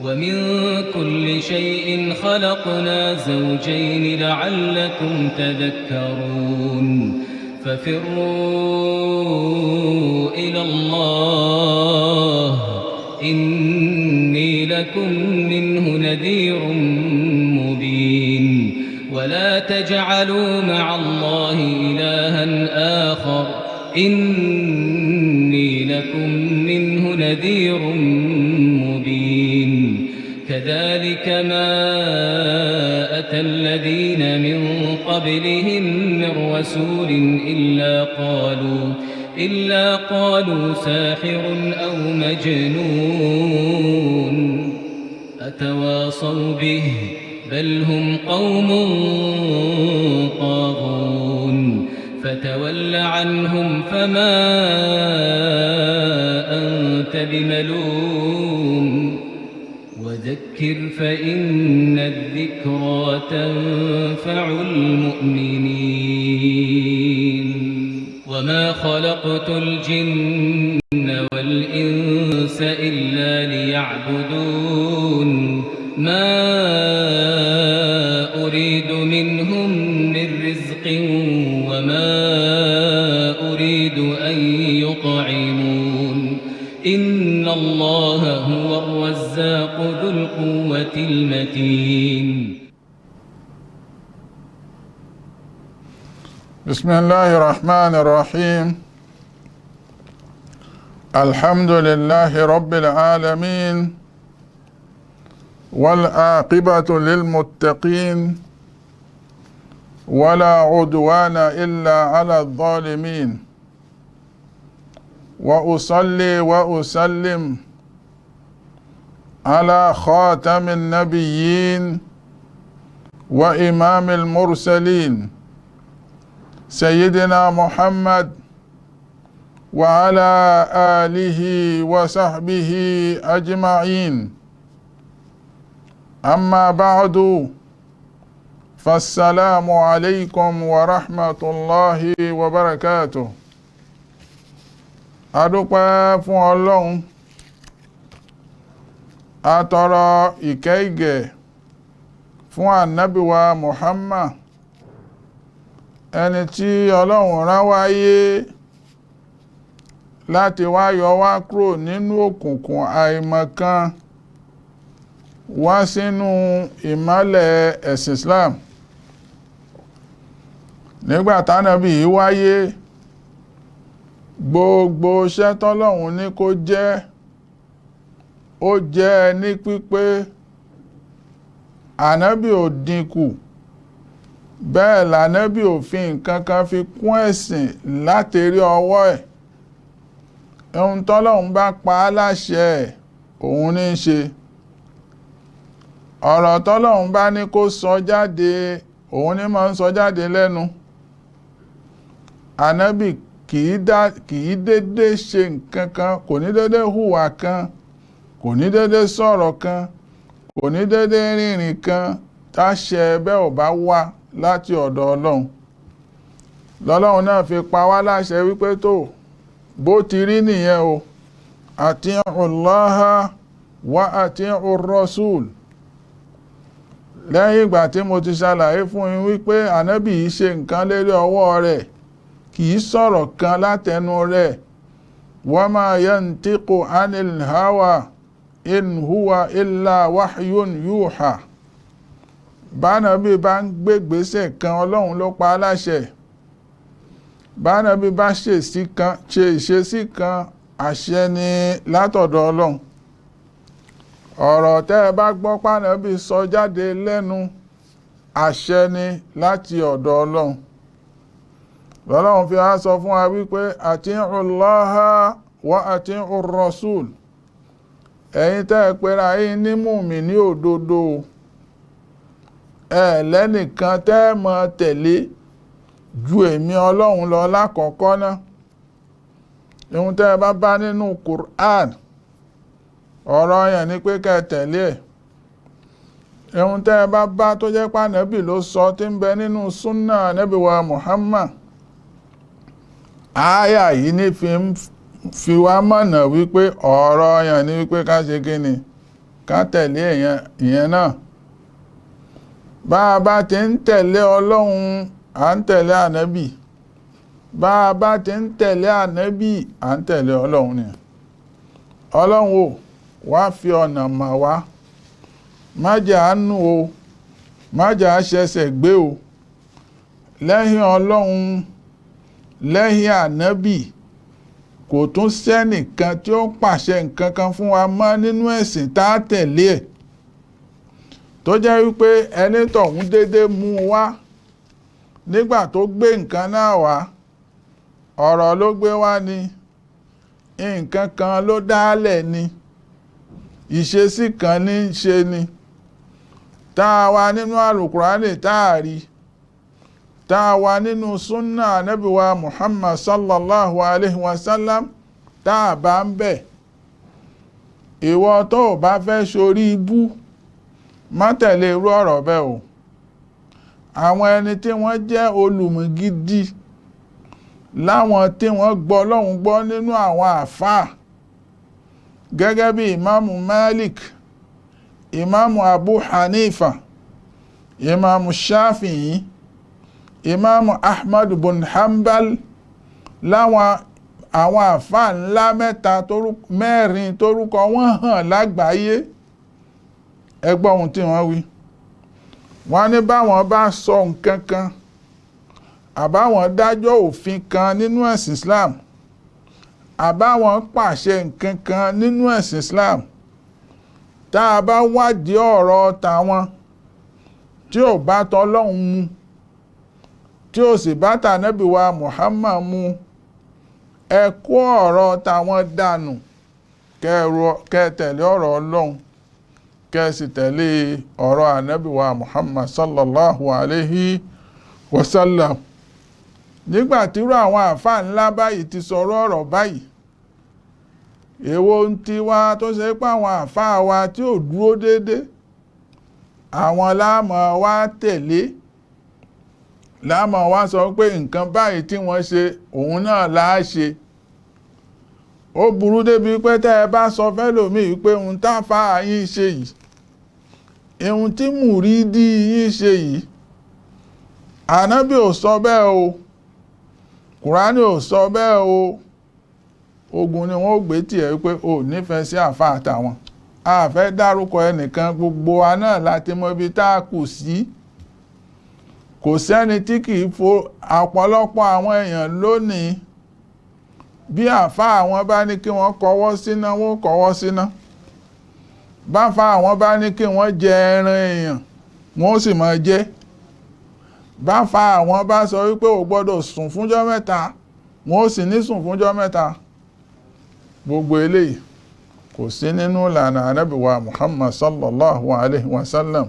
ومن كل شيء خلقنا زوجين لعلكم تذكرون ففروا إلى الله إني لكم منه نذير مبين ولا تجعلوا مع الله إلها آخر إني لكم منه نذير مبين كذلك ما أتى الذين من قبلهم من رسول إلا قالوا ساحر أو مجنون أتواصوا به بل هم قوم طاغون فتول عنهم فما أنت بملوم وذكر فإن الذكرى تنفع المؤمنين وما خلقت الجن والإنس إلا ليعبدون ما أريد منهم من رزق وما أريد أن يطعمون إن الله هو الرزاق ذو القوة المتين بسم الله الرحمن الرحيم الحمد لله رب العالمين والعاقبة للمتقين ولا عدوان إلا على الظالمين وأصلي وأسلم على خاتم النبيين وإمام المرسلين سيدنا محمد وعلى آله وصحبه أجمعين أما بعد فالسلام عليكم ورحمة الله وبركاته adúpẹ́ fún Ọlọ́run atọrọ ìkẹ́ ìgẹ̀ fún ànábì wa Muhammad ẹni tí Ọlọ́run rán wáyé láti wá yọ wá kúrò nínú òkùnkùn àìmọ̀kan wá sínú ìmọ́lẹ̀ ẹ̀sìn Islam nígbà tánábì yìí wáyé gbogbo iṣẹ́ tọ́lọ́run ní kó jẹ́ ó jẹ́ ní pípé ànábì ò dínkù bẹ́ẹ̀ lànábì ò fi nǹkan kan fi kún ẹ̀sìn láti rí ọwọ́ ẹ̀ ohun tọ́lọ́run bá pa á láṣẹ ẹ̀ òun ní í ṣe ọ̀rọ̀ tọ́lọ́run bá ní kó sọ jáde òun ní máa ń sọ jáde lẹ́nu ànábì kìí dédé ṣe nǹkan kan kò ní dédé hùwà kan kò ní dédé sọ̀rọ̀ kan kò ní dédé rìnrìn kan táṣẹ bẹ́ẹ̀ ò bá wá láti ọ̀dọ̀ Ọlọ́run lọ́lọ́run náà fi pa wá láṣẹ wípé tó bó ti rí nìyẹn o ati'u Allaha wa ati'u Rasul lẹ́yìn ìgbà tí mo ti ṣàlàyé fún yín wípé ànábì yìí ṣe nǹkan lérí ọwọ́ rẹ̀ kìí sọ̀rọ̀ kan látẹnu rẹ̀ wa ma yantiqu anil hawa in huwa illa wahyun yuha bánábì bá ń gbégbésẹ̀ kan Ọlọ́run ló pa á láṣẹ bánábì bá ṣe ìṣesí kan àṣẹ ni látọ̀dọ̀ Ọlọ́run ọ̀rọ̀ tẹ́ ẹ bá gbọ́ pánábì sọ jáde lẹ́nu àṣẹ ni láti ọ̀dọ̀ Ọlọ́run lọ́lọ́run fi á sọ fún wa wípé ati'u Allaha wa ati'u Rasul ẹ̀yin tẹ́ ẹ pera yín ní mùmínì òdodo ẹ lẹ́nìkan tẹ́ ẹ máa tẹ̀lé ju èmi Ọlọ́run lọ lákọ̀ọ́kọ́ náà ohun tẹ́ ẹ bá nínú Qur'an ọ̀rọ̀ yẹn ni pé kẹ́ ẹ tẹ̀lé ẹ̀ ohun tẹ́ ẹ bá tó jẹ́ pànábì ló sọ tí ń bẹ nínú súnnà ànábì wa Muhammad àyà yìí ní fi wá mọ̀nà wípé ọ̀rọ̀ yẹn ni wípé ká ṣe kí ni ká tẹ̀lé ìyẹn náà. Bá a bá ti ń tẹ̀lé Ọlọ́run à ń tẹ̀lé ànábì, bá a bá ti ń tẹ̀lé ànábì à ń tẹ̀lé Ọlọ́run ni. Ọlọ́run o wá fi ọ̀nà mà wá, má jẹ́ á nù o, má jẹ́ á ṣẹ̀ṣẹ̀ gbé o. Lẹ́yìn Ọlọ́run, lẹ́yìn ànábì, kò tún sẹ́nìkan tí ó pàṣẹ nǹkan kan fún wa mọ́ nínú ẹ̀sìn tá a tẹ̀lé ẹ̀, tó jẹ́ wípé ẹni tọ̀hún dédé mú wá nígbà tó gbé nǹkan náà wá, ọ̀rọ̀ ló gbé wá ni, nǹkan kan ló dálẹ̀ ni, ìṣesí kan ní í ṣe ni, tá a wà nínú àlùkùránì tá a rí, tá a wà nínú súnnà ànábì wa Muhammad sallallahu alaihi wasallam tá a bá ń bẹ̀. Ìwọ tó o bá fẹ́ ṣorí ibú, má tẹ̀lé irú ọ̀rọ̀ bẹ́ẹ̀ o. Àwọn ẹni tí wọ́n jẹ́ olùmọ̀ gidi, láwọn tí wọ́n gbọ́ Ọlọ́run gbọ́ nínú àwọn àfáà, gẹ́gẹ́ bí Ìmáàmù Malik, Ìmáàmù Abu Hanifa, Ìmáàmù Shafi'i, Ìmáàmù Ahmad bin Hanbal, láwọn àwọn àfáà ńlá mẹ́rin tórúkọ wọ́n hàn lágbàáyé. Ẹ gbọ́ ohun tí wọ́n wí. Wọ́n ní báwọn bá sọ nǹkan kan àbáwọn dájọ́ òfin kan nínú ẹ̀sìn Islam, àbáwọn pàṣẹ nǹkan kan nínú ẹ̀sìn Islam, tá a bá wádìí ọ̀rọ̀ tàwọn tí ò bá tọlọ́hun mu, tí ò sì bá tànábì wa Muhammad mu, ẹ kó ọ̀rọ̀ tàwọn dànù, kẹ́ tẹ̀lé ọ̀rọ̀ Ọlọ́run, kẹ́ sì tẹ̀lé ọ̀rọ̀ ànábì wa Muhammad sallallahu alaihi wasallam. Nígbà tí irú àwọn àfáà ńlá báyìí ti sọ̀rọ̀ ọ̀rọ̀ báyìí, èwo ń ti wá tó ṣe pé àwọn àfáà wa tí ò dúró dédé, àwọn láàmọ̀ wá tẹ̀lé, láàmọ̀ wá sọ pé nǹkan báyìí tí wọ́n ṣe òun náà láá ṣe. Ó burú débi pé tẹ́ ẹ bá sọ fẹ́lòmíì pé ohun táfáà yín ṣe yìí, ohun tí mùrídí yín ṣe yìí, ànábì ò sọ bẹ́ẹ̀ o, kùránì ò sọ bẹ́ẹ̀ o, ogun ni wọ́n gbé tì ẹ́ wípé o nífẹ̀ẹ́ sí àfáà àtàwọn. A fẹ́ dárúkọ ẹnìkan, gbogbo wa náà láti mọ ibi tá a kù sí. Kò sẹ́ni tí kìí ọ̀pọ̀lọpọ̀ àwọn èèyàn lónìí, bí àfáà àwọn bá ní kí wọ́n kọwọ́ síná, wọ́n kọwọ́ síná. Báfà àwọn bá ní kí wọ́n jẹ ẹran èèyàn, wọ́n sì máa jẹ. Báfà àwọn bá sọ wípé ò gbọ́dọ̀ sùn fúnjọ́ mẹ́ta, wọ́n sì ní sùn fúnjọ́ mẹ́ta. Gbogbo eléyìí kò sí nínú ìlànà ànábì wa Muhammad sallallahu alaihi wasallam.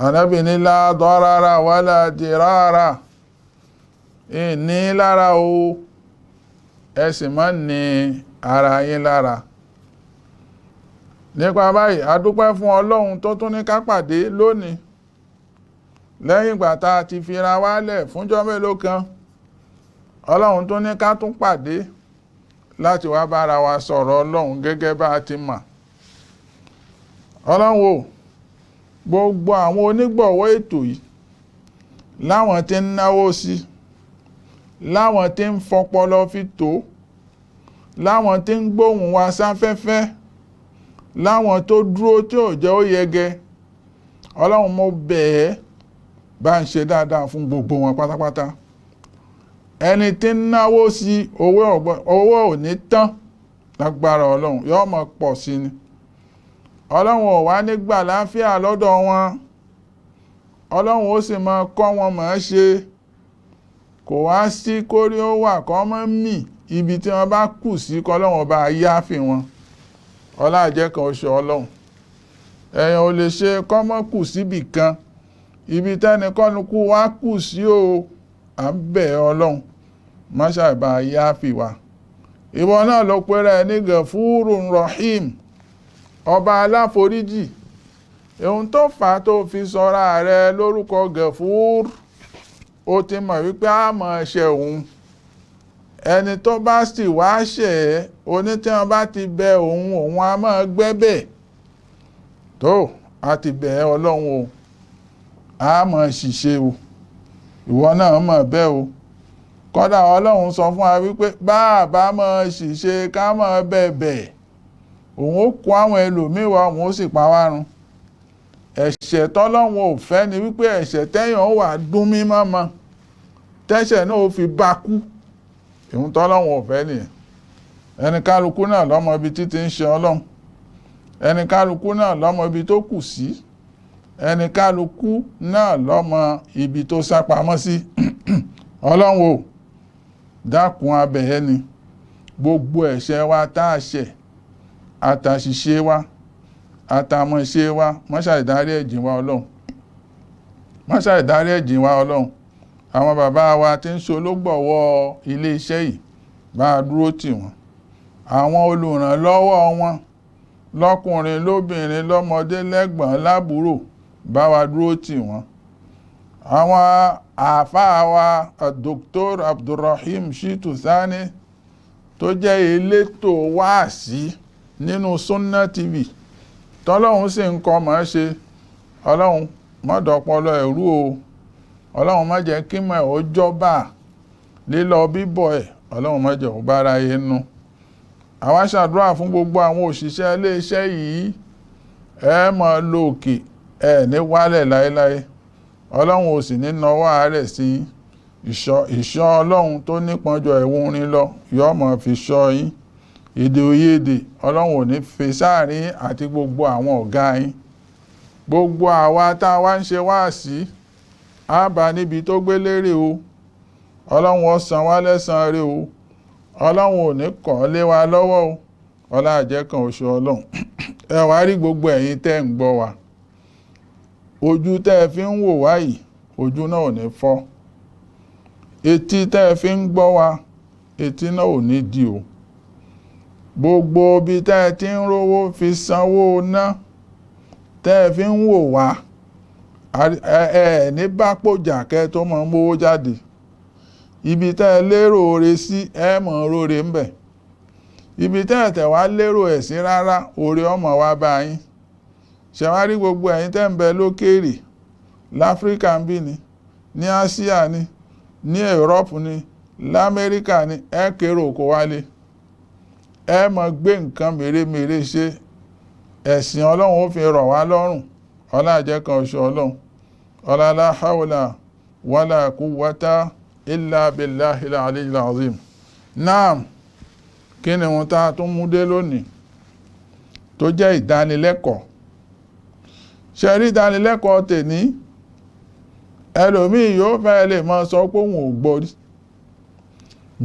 Ànábì ní la darara wala dirara, ìní lára o, ẹ sì má ní ara yín lára. Nípa báyìí, a dúpẹ́ fún Ọlọ́run tó tún ní ká pàdé lónìí, lẹ́yìn ìgbà tá a ti fira wálẹ̀ fúnjọ́ mélòó kan. Ọlọ́run tún ní ká tún pàdé láti wá bára wa sọ̀rọ̀ Ọlọ́run gẹ́gẹ́ bá a ti mọ̀. Ọlọ́run o, gbogbo àwọn onígbọ̀wọ́ ètò yìí, láwọn tí ń náwó sí, láwọn tí ń fọpọlọ fi tó, láwọn tí ń gbóhùn wa sáfẹ́fẹ́, láwọn tó dúró tí ò jẹ́ ó yẹgẹ, Ọlọ́run mo bẹ̀ ẹ́, bá ń ṣe dáadáa fún gbogbo wọn pátápátá. Ẹni tí ń náwó sí owó ò ní tán lágbára Ọlọ́run, yóò máa pọ̀ sí ni. Ọlọ́run ò wá nígbà láfíà lọ́dọ̀ wọn, Ọlọ́run ó sì máa kọ́ wọn máa ṣe. Kò wá sí kórí ó wà kọ́ mọ́ mì, ibi tí wọ́n bá kù sí kọ́lọ́run ọba yááfì wọn. Ọlá jẹ́ kan oṣù Ọlọ́run. Ẹ̀yin ò lè ṣe kọ́mọ́ kù síbì kan, ibi tẹ́ni kọ́nukú wá kù sí o, à ń bẹ̀ Ọlọ́run, má ṣàìbá yááfì wa. Ìwọ náà ló pèrè ní Gafurun Rahim, ọba aláforíjì. Ohun tó fà á tó fi sọra rẹ lórúkọ Gafur, ó ti mọ̀ wípé a mọ̀ ṣe òun. Ẹni tó bá sì wá ṣẹ̀ ẹ́, oní tí wọ́n bá ti bẹ òun, òun a máa gbẹ́bẹ̀. tó a ti bẹ̀ ẹ́ ọlọ́run o a mọ̀ ṣìṣe o ìwọ náà mọ̀ bẹ́ẹ̀ o kódà ọlọ́run sọ fún wa wípé bá a bá mọ̀ ṣìṣe ká mọ̀ bẹ̀bẹ̀ òun ó kó àwọn ẹlòmíì wá òun ó sì pa wá run ẹ̀ṣẹ̀ tọ́lọ́run ò fẹ́ ni wípé ẹ̀ṣẹ̀ tẹ́yàn ó wà dún mímọ́ mọ́ tẹ́ṣẹ̀ náà ó fi bá kú ìhun tọ́lọ́run ò fẹ́ nìyẹn ẹni kálukú náà lọ́mọ ibi títí ń ṣe ọlọ́run ẹni kálukú náà lọ́mọ ibi tó kù sí ẹni kálukú náà lọ́mọ ibi tó sápamọ́ sí ọlọ́run o dákun abẹ̀yẹ ni gbogbo ẹ̀ṣẹ̀ wa tá a ṣẹ̀ àtàṣìṣe wa àtàmọ̀ṣe wa máṣá ìdárí ẹ̀jìn wa ọlọ́run máṣá ìdárí ẹ̀jìn wa ọlọ́run àwọn bàbá wa tí ń ṣológbọ̀wọ́ ilé iṣẹ́ yìí bá a dúró tì wọ́n àwọn olùrànlọ́wọ́ wọn lọ́kùnrin lóbìnrin lọ́mọdé lẹ́gbọ̀n lábúrò bá wa dúró tì wọ́n àwọn àáfàá wa Dr. Abdulrahim Shitu Sani tó jẹ́ elétò wáàsí nínú Sunna TV tọ́lọ́hun sì ń kọ́ mọ̀ ṣe ọlọ́run mọ́dọ̀pọ̀lọ ẹ̀rú o ọlọ́run má jẹ́ kí mọ̀ ó jọba lílọ bíbọ̀ ẹ̀ ọlọ́run má jẹ́ ó bára yé nú àwa ṣàdúrà fún gbogbo àwọn òṣìṣẹ́ iléeṣẹ́ yìí ẹ mọ̀ lókè ẹ ní wálẹ̀ láéláé ọlọ́run ò sì ní nawọ́ àárẹ̀ sí ìṣọ́ ọlọ́run tó nípọnjọ ẹ̀wọ̀n lọ yọ́ mọ̀ fi ṣọ́ yín èdè òyèdè ọlọ́run ò ní fi sáàrin àti gbogbo àwọn ọ̀gá yín gbogbo àwa tá a wá ń ṣe wáàsí á bá níbi tó gbé lérè o ọlọ́run ó san wá lẹ́san rẹ̀ o ọlọ́run ò ní kàn lé wa lọ́wọ́ o ọlá àjẹkàn oṣù ọlọ́run ẹ wá rí gbogbo ẹ̀yin tẹ́ ń gbọ́ wa ojú tẹ́ ẹ fi ń wò wá yìí ojú náà ò ní fọ́ etí tẹ́ ẹ fi ń gbọ́ wa etí náà ò ní di o gbogbo bí tẹ́ ẹ ti ń rówó fi sanwó ná tẹ́ ẹ fi ń wò wá ẹ ní bá pòjà kẹ́ tó mọ̀ ń mówó jáde ibi tẹ́ ẹ lérò oore sí ẹ mọ̀ róore ń bẹ̀ ibi tẹ́ ẹ tẹ̀ wá lérò ẹ̀ sí rárá oore ọmọ wa bá yín ṣẹ̀wárí gbogbo ẹ̀yin tẹ́ ń bẹ lókèèrè láfíríkà ń bí ni ní Áṣíà ni ní Europe ni l'Amẹ́ríkà ni ẹ kéré òkò wálé ẹ mọ̀ gbé nǹkan mèremère ṣe ẹ̀sìn ọlọ́run ó fi rọ̀ wá lọ́rùn ọlá àjẹkàn oṣù ọlọ́run ọlá la hawla wala quwwata illa billahil aliyyil azim naam kí ni wọn tá a tún mú dé lónìí tó jẹ́ ìdánilẹ́kọ̀ọ́ ṣe rí ìdánilẹ́kọ̀ọ́ tèní ẹlòmíì yóò fẹ́ lè mọ́ sọ pé òun ò gbọ́ rí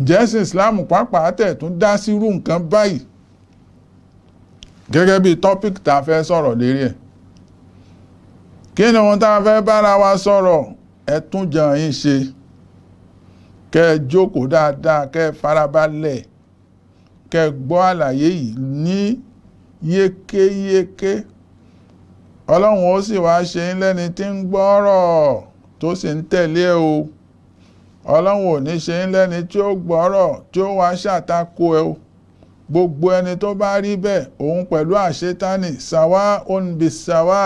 jẹ́sìn Islam pàápàá tẹ̀ tún dá sírú nǹkan báyìí gẹ́gẹ́ bí topic tá a fẹ́ sọ̀rọ̀ lérí ẹ̀ kí ni wọn tá a fẹ́ bára wa sọ̀rọ̀ ẹ tún jàn yín ṣe kẹ́ ẹ jókòó dáadáa kẹ́ ẹ farabalẹ̀ kẹ́ ẹ gbọ́ àlàyé yìí ní yékéyéké ọlọ́run ó sì wá ṣe ń lẹ́ni tí ń gbọ́rọ̀ tó sì ń tẹ̀lé o ọlọ́run ò ní ṣe ń lẹ́ni tí ó gbọ́rọ̀ tí ó wá ṣàtakò ẹ o gbogbo ẹni tó bá rí bẹ́ẹ̀ òun pẹ̀lú àṣetánì sàwá òǹbì sàwá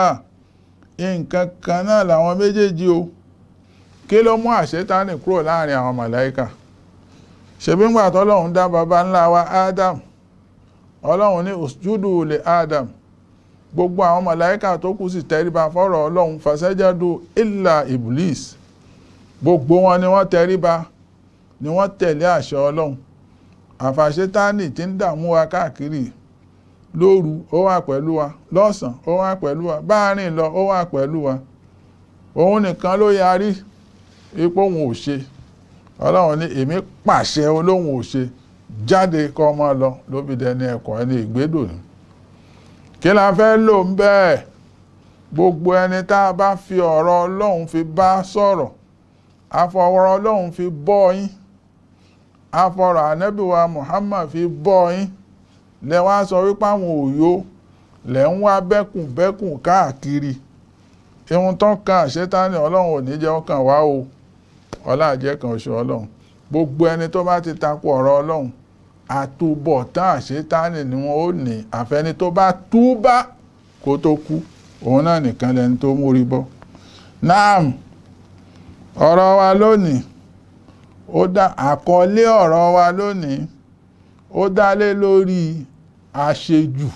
nǹkan kan náà làwọn méjèèjì o kí ló mú àṣetánì kúrò láàrin àwọn màláíkà ṣebí ńgbà tọ́lọ́run dá baba ńlá wa Adam ọlọ́run ní usjudu li Adam gbogbo àwọn màláíkà tó kù sì tẹríba fọ́rọ̀ ọlọ́run fasajadu illa iblis gbogbo wọn ni wọ́n tẹríba ni wọ́n tẹ̀lé àṣẹ ọlọ́run àfàṣetánì tí ń dààmú wa káàkiri lóru ó wà pẹ̀lú wa lọ́sàn ó wà pẹ̀lú wa báàrin lọ ó wà pẹ̀lú wa òun nìkan ló yarí ipò òun ò ṣe ọlọ́run ní èmi pàṣẹ olóhun ò ṣe jáde kọ́ ọmọ lọ ló fi dẹni ẹ̀kọ́ ẹni ìgbédò ní kí la fẹ́ lò ń bẹ́ẹ̀ gbogbo ẹni tá a bá fi ọ̀rọ̀ ọlọ́run fi bá sọ̀rọ̀ afọ̀rọ̀ ọlọ́run fi bọ́ yín afọ̀rọ̀ ànábì wa Muhammad fi bọ́ yín lẹ wá sọ wípé àwọn òyò lẹ̀ ń wá bẹ́kùn káàkiri ihun tó kan àṣetánì ọlọ́run ò ní jẹ́ ọkàn wá o ọlá àjẹ́ kan oṣù ọlọ́run gbogbo ẹni tó bá ti takò ọ̀rọ̀ ọlọ́run àtúbọ̀tán àṣetánì ni wọ́n ó ní àfẹni tó bá túbá kó tó kú òun náà nìkan lẹni tó mórí bọ́. Naam, ọ̀rọ̀ wa lónìí àkọlé ọ̀rọ̀ wa lónìí ó dálé lórí àṣejù,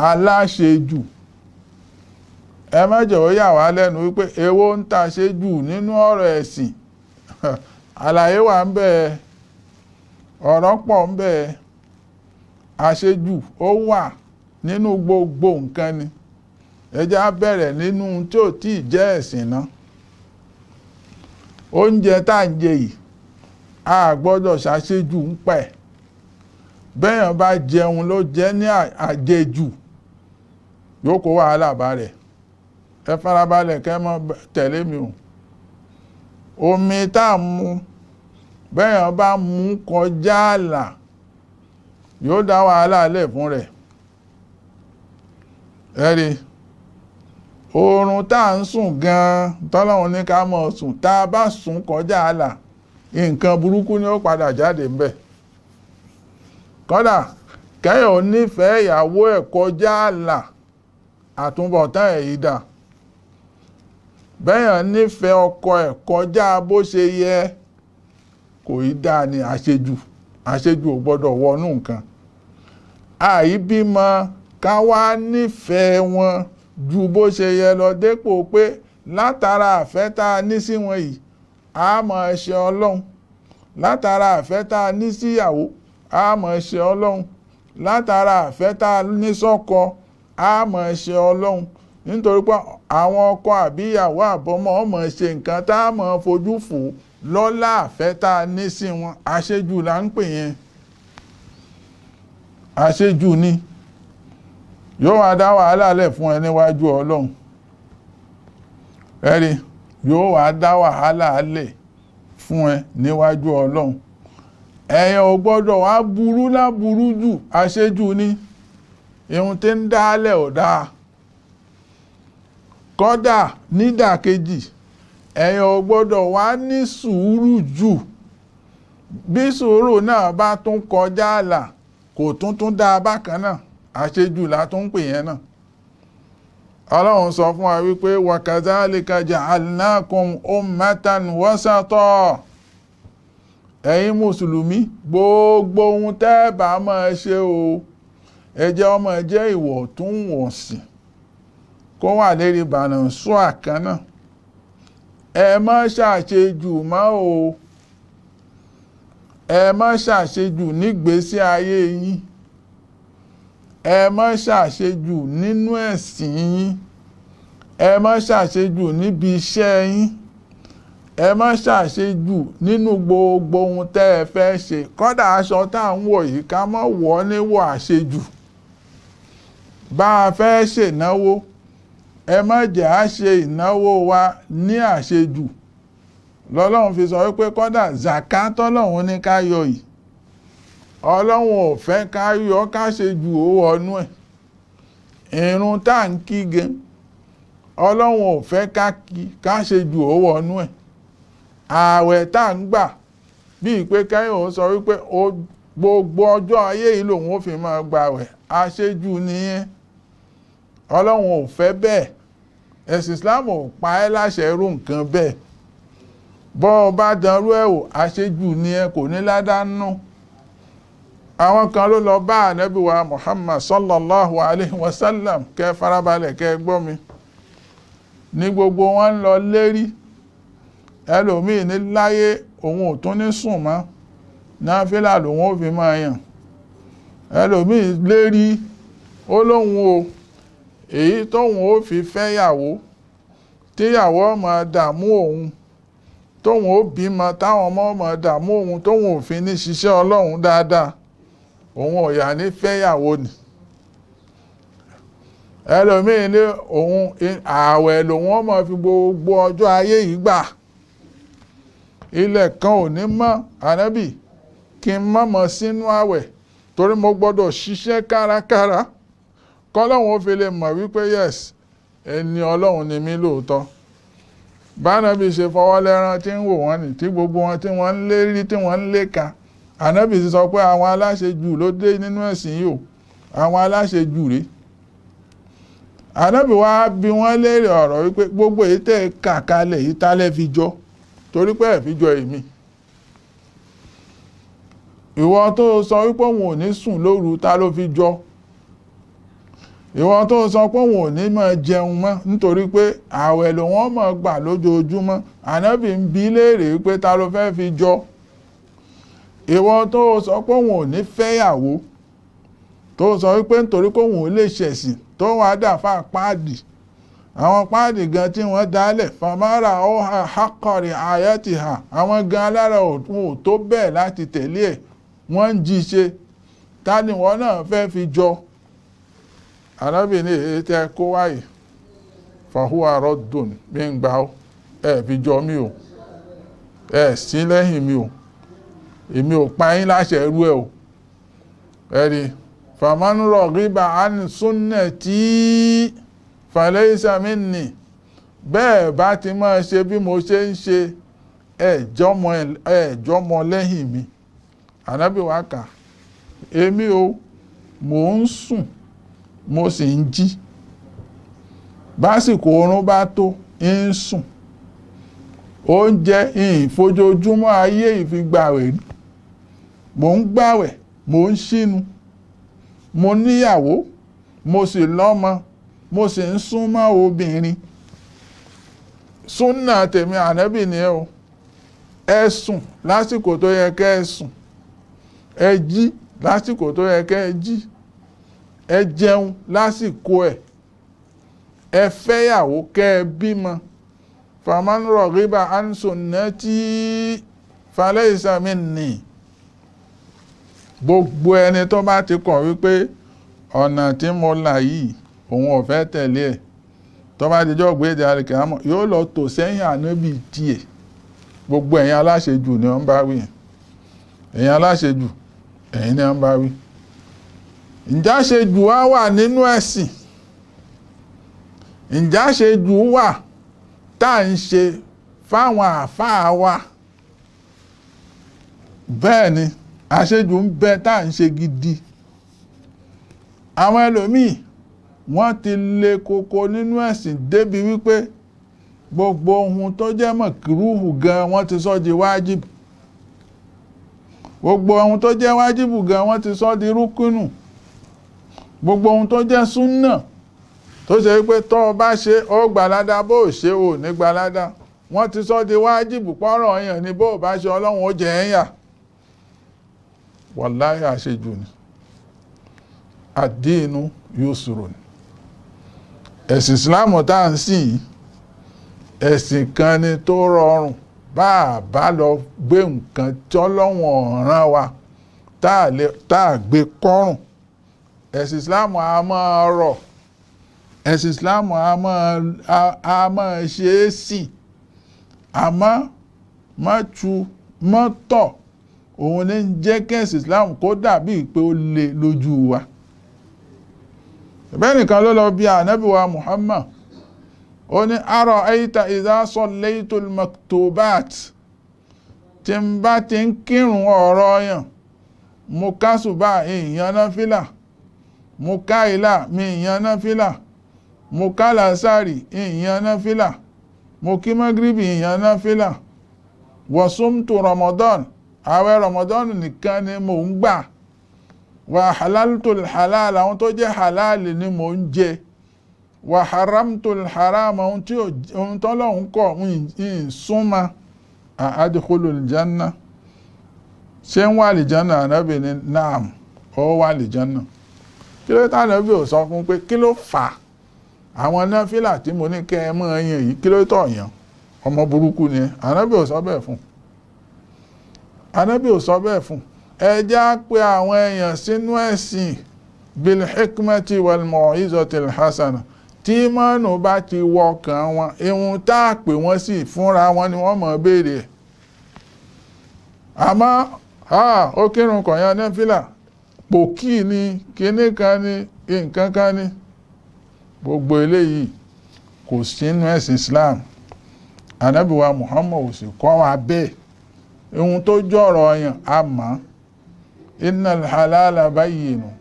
aláṣejù. Ẹ má jẹ́ ó yà wá lẹ́nu wípé èwo ń tàṣejù nínú ọ̀rọ̀ ẹ̀sìn. Àlàyé wà ń bẹ, ọ̀rọ̀ pọ̀ ń bẹ. Àṣejù ó wà nínú gbogbo nǹkan ni. Ẹ jẹ́ á bẹ̀rẹ̀ nínú tí ò tí ì jẹ́ ẹ̀sìn náà. Oúnjẹ tá ń jẹ yìí a gbọ́dọ̀ ṣàṣejù ń pẹ̀. Bẹ́yàn bá jẹun ló jẹ́ ní àjẹjù yóò kó wàhálà bá rẹ̀. Ẹ farabalẹ̀ kẹ́ mọ́ tẹ̀lé mi o. Omi tá ń mu, bẹ́yàn bá mu kọjá àlà yóò dá wàhálà lẹ̀ fún rẹ̀. Ẹ rí, oorun tá ń sùn gan tọ́lọ́run ní ká mọ́ sùn, tá a bá sùn kọjá àlà nǹkan burúkú ni ó padà jáde ń bẹ̀. Kódà kẹ́yàn ò nífẹ̀ẹ́ ìyàwó ẹ̀ kọjá àlà, àtúbọ̀tán ẹ̀ yìí dà. Bẹ́yàn nífẹ̀ẹ́ ọkọ ẹ̀ kọjá bó ṣe yẹ, kò í dá ní àṣejù. Àṣejù ò gbọ́dọ̀ wọnú nǹkan. Àìbímọ ká wá nífẹ̀ẹ́ wọn ju bó ṣe yẹ lọ, dépò pé látara àfẹ́ tá a ní sí wọn yìí a máa ṣe Ọlọ́run. Látara àfẹ́ tá a ní síyàwó a máa ṣe Ọlọ́run. Látara àfẹ́ tá a ní sọ́kọ a máa ṣe Ọlọ́run. Nítorí pé àwọn ọkọ àbí ìyàwó àbọ́mọ ọmọ ṣe nǹkan tá a máa fojú fò lọ́lá àfẹ́ tá a ní sí wọn. Àṣejù là ń pè yẹn. Àṣejù ni. Yóò wá dá wàhálà lẹ̀ fún ẹ níwájú Ọlọ́run. Ẹ rí, yóò wá dá wàhálà lẹ̀ fún ẹ níwájú Ọlọ́run. Ẹ̀yin ò gbọ́dọ̀ wá burú láburú jù. Àṣejù ni. Ihun tí ń dálẹ̀ ò dáa. Kódà nídàkejì, ẹ̀yin ò gbọ́dọ̀ wá ní sùúrù jù. Bí sùúrù náà bá tún kọjá àlà, kò tún dá bákan náà. Àṣejù la tún pè yẹn náà. Ọlọ́run sọ fún wa wípé wa kadhalika ja'alnakum ummatan wasata. Ẹ̀yin mùsùlùmí, gbogbo ohun tẹ́ bá máa ṣe o, ẹ jẹ́ ó máa jẹ́ ìwọ̀ntúnwọ̀nsì, kó wà lérí bàlànsù àkànnà. Ẹ má ṣàṣejù mọ́ o. Ẹ má ṣàṣejù nígbésí ayé yín. Ẹ má ṣàṣejù nínú ẹ̀sìn yín. Ẹ má ṣàṣejù níbi iṣẹ́ yín. Ẹ má ṣàṣejù nínú gbogbo ohun tẹ́ ẹ fẹ́ ṣe. Kódà aṣọ tá à ń wọ̀ yìí ká má wọ̀ níwọ̀ àṣejù. Bá a fẹ́ ṣènáwó, ẹ má jẹ́ á ṣe ìnáwó wa ní àṣejù. Lọ́lọ́run fi sọ wípé kódà zàká tọ́lọ́run ní ká yọ yìí, Ọlọ́run ò fẹ́ ká yọ ká ṣe jù ó wọnú ẹ̀. Ìrun tá ń kí gan, Ọlọ́run ò fẹ́ ká ṣe jù ó wọnú ẹ̀. Ààwẹ̀ tá ń gbà, bí ìpé kẹ́yìn ò sọ wípé gbogbo ọjọ́ ayé yìí lòun ó fi máa gbààwẹ̀, àṣejù nìyẹn. Ọlọ́run ò fẹ́ bẹ́ẹ̀. Ẹ̀sìn Islam ò pa ẹ́ láṣẹ irú nǹkan bẹ́ẹ̀. Bọ́ ọ bá dánrú ẹ̀ wò, àṣejù nìyẹn, kò ní ládánú. Àwọn kan ló lọ bá Ànábì wa Muhammad sallallahu alaihi wasallam, kẹ́ farabalẹ̀ kẹ́ gbọ́ mi. Ní gbogbo wọn lọ lérí. Ẹlòmíì ní láyé òun ò tún ní sùn mọ́, náfílà lòun ó fi máa yàn. Ẹlòmíì lérí, ó lóhun o, èyí tóhun ó fi fẹ́yàwó, tíyàwó máa dààmú òun, tóhun ó bímọ táwọn ọmọ máa dààmú òun, tóhun ò fi ní ṣiṣẹ́ Ọlọ́run dáadáa, òun ò yà ní fẹ́yàwó ni. Ẹlòmíì ní òun ààwẹ̀ lòun ó máa fi gbogbo ọjọ́ ayé yìí gbà. Ilẹ̀ kan ò ní mọ́, Ànábì, kí n má mọ́ sínú ààwẹ̀, torí mo gbọ́dọ̀ ṣiṣẹ́ kárakára kọ́lọ́run ó fi lè mọ̀ wípé yes, ẹni Ọlọ́run ni mí lóòótọ́. Bánábì ṣe fọwọ́ lẹ́rán tí ń wò wọ́n ní, tí gbogbo wọn tí wọ́n ń lérí tí wọ́n ń léka. Ànábì ti sọ pé àwọn aláṣejù ló dé nínú ẹ̀sìn yìí o, àwọn aláṣejù rèé. Ànábì wá bi wọ́n léèrè ọ̀rọ̀ wípé gbogbo èyí tẹ́ kàkalẹ̀ yìí tálẹ́ fi jọ torí pé ẹ̀ fi jọ èmi. Ìwọ tó sọ wípé òun ò ní sùn lóru ta ló fi jọ. Ìwọ tó sọ pé òun ò ní máa jẹun mọ́ nítorí pé ààwẹ̀ ló wọ́n máa gbà lójoojúmọ́. Ànábì ń bi léèrè wípé ta ló fẹ́ fi jọ. Ìwọ tó sọ pé òun ò ní fẹ́yàwó tó sọ wípé nítorí pé òun ò lè ṣẹ̀sìn tó wá dà fà páàdì àwọn páàdì gan tí wọ́n dálẹ̀ famara ọha hakọrì ayati ha àwọn gan alára ò tó bẹ́ẹ̀ láti tẹ̀lé ẹ̀ wọ́n ń jí ṣe ta ni wọ́n náà fẹ́ fi jọ. Arábìnrin èyí tẹ́ kó wáyé fahuwa rọ́dùn bí ń gbà ẹ̀ fi jọ mí o ẹ̀ sí lẹ́yìn mi o èmi ò pa yín láṣẹ ẹrú ẹ o ẹ̀rí fàmánú rọ̀gíbà án sunnati falaysa minni bẹ́ẹ̀ bá ti máa ṣe bí mo ṣe ń ṣe ẹ̀jọ́mọ lẹ́yìn mi. Ànábì wá kà èmi o mò ń sùn mo sì ń jí básìkò oorun bá tó ń sùn oúnjẹ ìfojoojúmọ́ ayé ìfigbàwẹ̀ rí mò ń gbàwẹ̀ mò ń ṣínu mo níyàwó mo sì lọ́mọ mo sì ń súnmọ́ obìnrin. Súnà tèmi Ànábì ni o ẹ sùn lásìkò tó yẹ kẹ́ ẹ sùn ẹ jí lásìkò tó yẹ kẹ́ ẹ jí ẹ jẹun lásìkò ẹ fẹ́yàwó kẹ́ ẹ bímọ. Faman raghiba an sunnati falaysa minni gbogbo ẹni tó bá ti kọ̀ wípé ọ̀nà tí mo là yìí òun ò fẹ́ tẹ̀lé ẹ̀ tó bá dijọ́ gbéde àlìkìyámọ̀ yóò lọ tò sẹ́yìn Ànábì tiẹ̀. Gbogbo ẹ̀yin aláṣejù ni wọ́n bá wí ẹ̀yin aláṣejù ẹ̀yin ni wọ́n bá wí. Ǹjẹ́ àṣejù wá wà nínú ẹ̀sìn? Ǹjẹ́ àṣejù wà tá à ń ṣe fáwọn àfáà wa? Bẹ́ẹ̀ ni àṣejù ń bẹ tá à ń ṣe gidi. Àwọn ẹlòmíì wọ́n ti lé koko nínú ẹ̀sìn débi wípé gbogbo ohun tó jẹ́ mọ̀kìrúhù gan wọ́n ti sọ di wájìbù. Gbogbo ohun tó jẹ́ wájìbù gan wọ́n ti sọ di rúkúnù. Gbogbo ohun tó jẹ́ súnnà tó ṣe wípé tó o bá ṣe ó gbalada bó o ṣe ò ní gbalada wọ́n ti sọ di wájìbù pọ́rọ̀ èèyàn ni bó o bá ṣe Ọlọ́run ó jẹ ẹ́yà. Wàláhì àṣejù ni. Àdínú yusrun. Ẹ̀sìn Ìsìláàmù tá à ń sìn yìí ẹ̀sìn kan ni tó rọrùn bá a bá lọ gbé nǹkan tí Ọlọ́run ọ̀ràn wa tá a gbé kọ́rùn. Ẹ̀sìn Ìsìláàmù a máa rọ̀ ẹ̀sìn Ìsìláàmù a máa ṣe é sì àmọ́ mọ́tọ̀ òun ní jẹ́ kẹ́sì Islam kó dàbí pé ó le lójú wa. Bẹ́ẹ̀ nìkan ló lọ bí Ànábì wa Muhammad ó ní ara'ayta idha sallaytul maktubat tí ń bá ti ń kírun ọ̀rọ̀ yàn mo kásùbà ìyàn náfílà mo ká ìlà mi ìyàn náfílà mo ká làásàrì ìyàn náfílà mo kí magribi ìyàn náfílà wa sumtu Ramadan àwẹ̀ Ramadan nìkan ni mò ń gbà wa halaltul halal àwọn tó jẹ́ halal ni mò ń jẹ wa haramtul haram ohun tọ́lọ́hun kọ̀ ń súnmọ́ adkhulul janna ṣé ń wà lè janna Ànábì ní naam ó wà lè janna. Kí ló tà Ànábì ò sọ fún pé kí ló fà àwọn náfìlà tí mo ní kẹ́ ẹ mọ́ ẹyìn yìí kí ló tọ̀ yàn ọmọ burúkú ni Ànábì ò sọ bẹ́ẹ̀ fún. Ànábì ò sọ bẹ́ẹ̀ fún. Ẹ jẹ́ á pé àwọn èèyàn sínú ẹ̀sìn bil hikmati wal mau'izatil hasana tí mọ́nù bá ti wọkàn wọn ihun tá a pè wọ́n sí fúnra wọn ni wọ́n mọ̀ béèrè ẹ̀. Àmọ́ ó kírun kọ̀yàn náfìlà pòkì ni kíní kan ni nǹkan kan ni gbogbo eléyìí kò sínú ẹ̀sìn Islam. Ànábì wa Muhammad ò sì kọ́ wa bẹ́ẹ̀. Ihun tó jọ̀rọ̀ ọyàn a mọ̀ innal halala bayyinun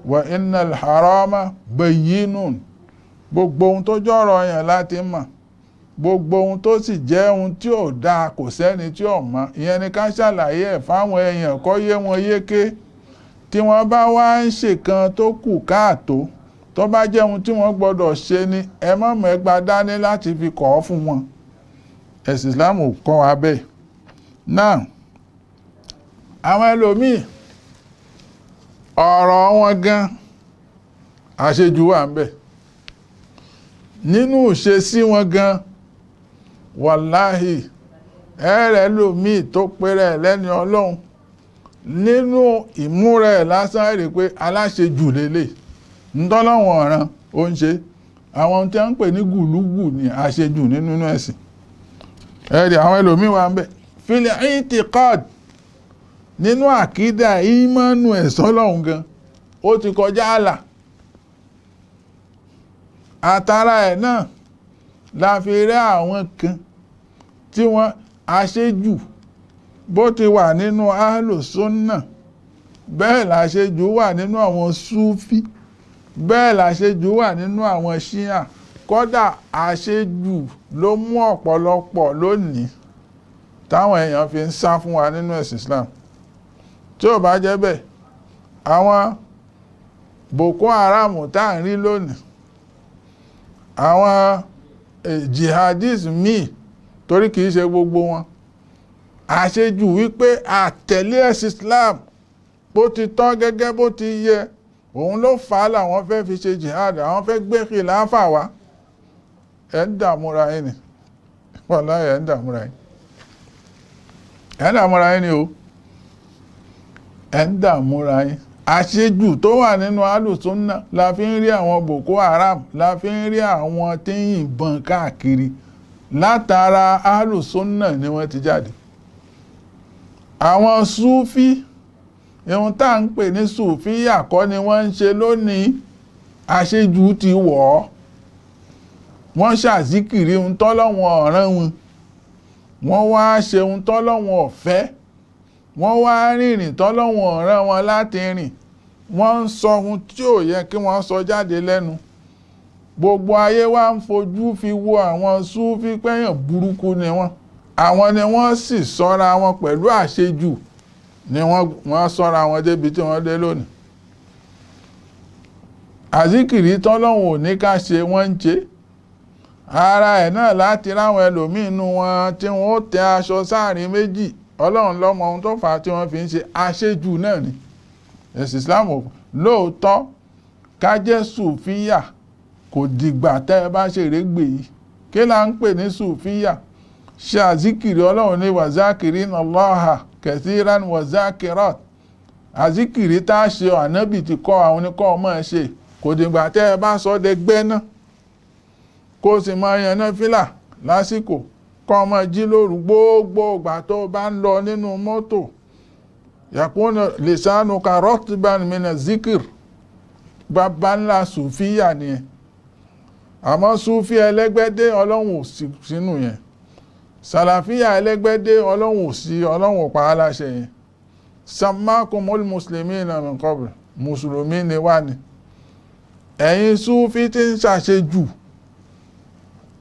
wa innal harama bayyinun gbogbo ohun tó jọ́rọ̀ yẹn láti mọ̀, gbogbo ohun tó sì jẹ́ ohun tí ò dáa kò sẹ́ni tí ò mọ̀. Ìyẹn ni ká ṣàlàyé ẹ̀ fáwọn èèyàn kó yé wọn yéké. Tí wọ́n bá wá ń ṣèkan tó kù káàtó, tó bá jẹ́ ohun tí wọ́n gbọ́dọ̀ ṣe ni, ẹ má mẹ́gba dání láti fi kọ̀ ọ́ fún wọn. Ẹ̀sìn Islam ò kọ́ wa bẹ́ẹ̀. Náà àwọn ẹlòmíì ọ̀rọ̀ wọn gan àṣejù wà ń bẹ nínú ìṣesí wọn gan. Wàláhì ẹ̀rẹ̀ lòmíì tó péré lẹ́ni Ọlọ́run, nínú ìmúra ẹ̀ lásán rí pé aláṣejù lélẹ̀ ńtọ́lọ́wọ̀n ọ̀ràn ó ń ṣe. Àwọn tí a ń pè ní gùlúgù ní àṣejù nínú ẹ̀sìn. Ẹ̀rì àwọn ẹlòmíì wà ń bẹ fil i'tiqad, nínú àkídà ìmánu ẹ̀sọ́lọ́hun gan ó ti kọjá àlà. Àtàrà ẹ̀ náà la fi rí àwọn kan tí wọ́n àṣejù bó ti wà nínú ahlu sunna, bẹ́ẹ̀ làṣejù wà nínú àwọn súfí, bẹ́ẹ̀ làṣejù wà nínú àwọn ṣíà. Kódà àṣejù ló mú ọ̀pọ̀lọpọ̀ lónìí táwọn èèyàn fi ń sá fún wa nínú ẹ̀sìn Islam. Tí ò bá jẹ́ bẹ́ẹ̀, àwọn Boko Haram tá à ń rí lónìí, àwọn jihadis míì, torí kìí ṣe gbogbo wọn, àṣejù wípé àtẹ̀lé ẹ̀sìn Islam bó ti tọ́ gẹ́gẹ́ bó ti yẹ, òun ló fà á làwọn fẹ́ fi ṣe jihad, àwọn fẹ́ gbé kìláfà wá. Ẹ̀ ń dààmúra yín ni, wàláhì ẹ̀ ń dààmúra yín, ẹ̀ ń dààmúra yín ni o, ẹ̀ ń dààmúra yín. Àṣejù tó wà nínú alùsùnnà la fi ń rí àwọn Boko Haram, la fi ń rí àwọn tí ń yìnbọn káàkiri. Látara alùsùnnà ni wọ́n ti jáde. Àwọn Súfí, ohun tá ń pè ní Sùfíyà kọ́ ni wọ́n ń ṣe lónìí. Àṣejù ti wọ̀ ọ́. Wọ́n ṣàzíkìrí ohun tọ́lọ́wọ̀n ọ̀ràn wọn, wọ́n wá ṣe ohun tọ́lọ́wọ̀n ọ̀fẹ́, wọ́n wá rìnrìn tọ́lọ́wọ̀n ọ̀ràn wọn láti rìn, wọ́n ń sọ ohun tí ò yẹ kí wọ́n sọ jáde lẹ́nu. Gbogbo ayé wá ń fojú fi wo àwọn Súfí pẹ́yàn burúkú ni wọ́n. Àwọn ni wọ́n sì sọ́ra wọn pẹ̀lú àṣejù, ni wọ́n sọ́ra wọn débi tí wọ́n dé lónìí. Àzíkìrí tọ́lọ́wọ̀n ò ní ká ṣe wọ́n ń ṣe. Ara ẹ̀ náà láti ráwọn ẹlòmíì nínú wọn tí wọ́n ó tẹ aṣọ sáàrin méjì. Ọlọ́run lọ́mọ ohun tó fà á tí wọ́n fi ń ṣe àṣejù náà ni. Ẹ̀sìn Islam lóòótọ́ ká jẹ́ Sùfíyà kò dìgbà tẹ́ ẹ bá ṣe régbè yìí. Kí là ń pè ní Sùfíyà? Ṣe àzíkìrí Ọlọ́run ní wazakirina Allaha kathiran wazakirat. Àzíkìrí tá a ṣe Ànábì ti kọ́ àwọn oníkọ́ ọmọ ẹ ṣe, kò dìgbà tẹ́ ẹ bá sọ dẹgbẹ́ náà. Kó sì máa yan náfílà lásìkò, kọ́ ọmọ jí lóru gbogbo ìgbà tó bá ń lọ nínú mọ́tò. Yakuna lisanuka ratban mina zikir. Bàbá ńlá Sùfíyà nìyẹn. Àmọ́ Súfí ẹlẹ́gbẹ́dé Ọlọ́run ò sí sínú yẹn. Sàlàfíyà ẹlẹ́gbẹ́dé Ọlọ́run ò sí, Ọlọ́run ò pa á láṣẹ yẹn. Sammakumul muslimina min qabl. Mùsùlùmí ni wá ni. Ẹ̀yin Súfí tí ń ṣàṣejù,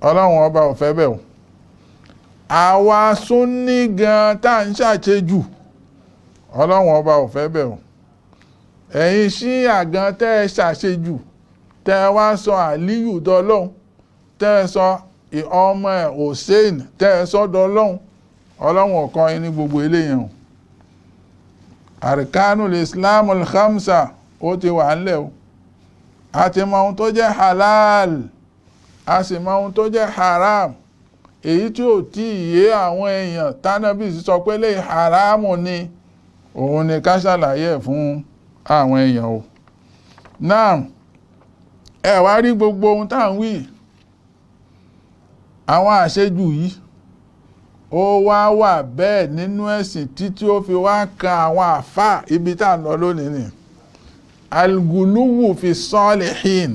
Ọlọ́run ọba ò fẹ́ bẹ́ẹ̀ o. Àwa Súnní gan tá ń ṣàṣejù, Ọlọ́run ọba ò fẹ́ bẹ́ẹ̀ o. Ẹ̀yin Ṣíà gan tẹ́ ẹ ṣàṣejù, tẹ́ ẹ wá sọ Àlíyù dọlọ́hun, tẹ́ ẹ sọ ọmọ ẹ̀ Hussein tẹ́ ẹ sọ dọlọ́hun, Ọlọ́run ò kọ́ yín ní gbogbo eléyẹn o. Arkanul Islamul Khamsa ó ti wà ńlẹ̀ o. A ti mọ ohun tó jẹ́ halal, a sì mọ ohun tó jẹ́ haram. Èyí tí ò tí yé àwọn èèyàn tánàbí sọ pé lè haramu ni, òun ni ká ṣàlàyé fún àwọn èèyàn o. Náà ẹ wá rí gbogbo ohun tá ń wí, àwọn àṣejù yìí ó wá wà bẹ́ẹ̀ nínú ẹ̀sìn títí ó fi wá kan àwọn àfáà ibi tá ń lọ lónìí ni. Al-guluwu fi salihin.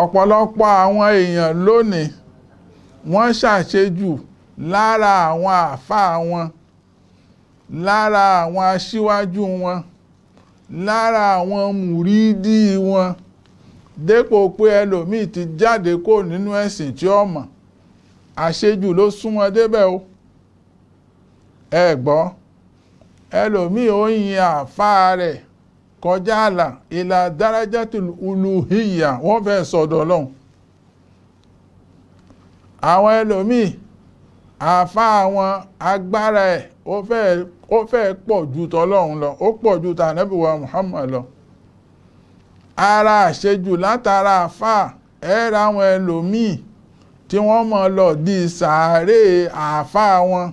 Ọ̀pọ̀lọpọ̀ àwọn èèyàn lónìí wọ́n ṣàṣejù lára àwọn àfáà wọn, lára àwọn aṣíwájú wọn, lára àwọn mùrídí wọn, dépò pé ẹlòmíì ti jáde kó nínú ẹ̀sìn tí ó mọ̀, àṣejù ló súnmọ́ débẹ̀ o. ẹ gbọ́, ẹlòmíì ó yin àfáà rẹ̀ kọjá àlà ìlà darajatul uluhiyya, wọ́n fẹ́ sọ̀dọ̀ Ọlọ́run. àwọn ẹlòmíì àfáà wọn agbára ẹ̀ ó fẹ́ pọ̀ ju tọlọ́run lọ, ó pọ̀ ju tànábì wa Muhammad lọ. ara àṣejù látara àfáà ẹ̀rọ àwọn ẹlòmíì tí wọ́n mọ̀ lọ di sàárè àfáà wọn,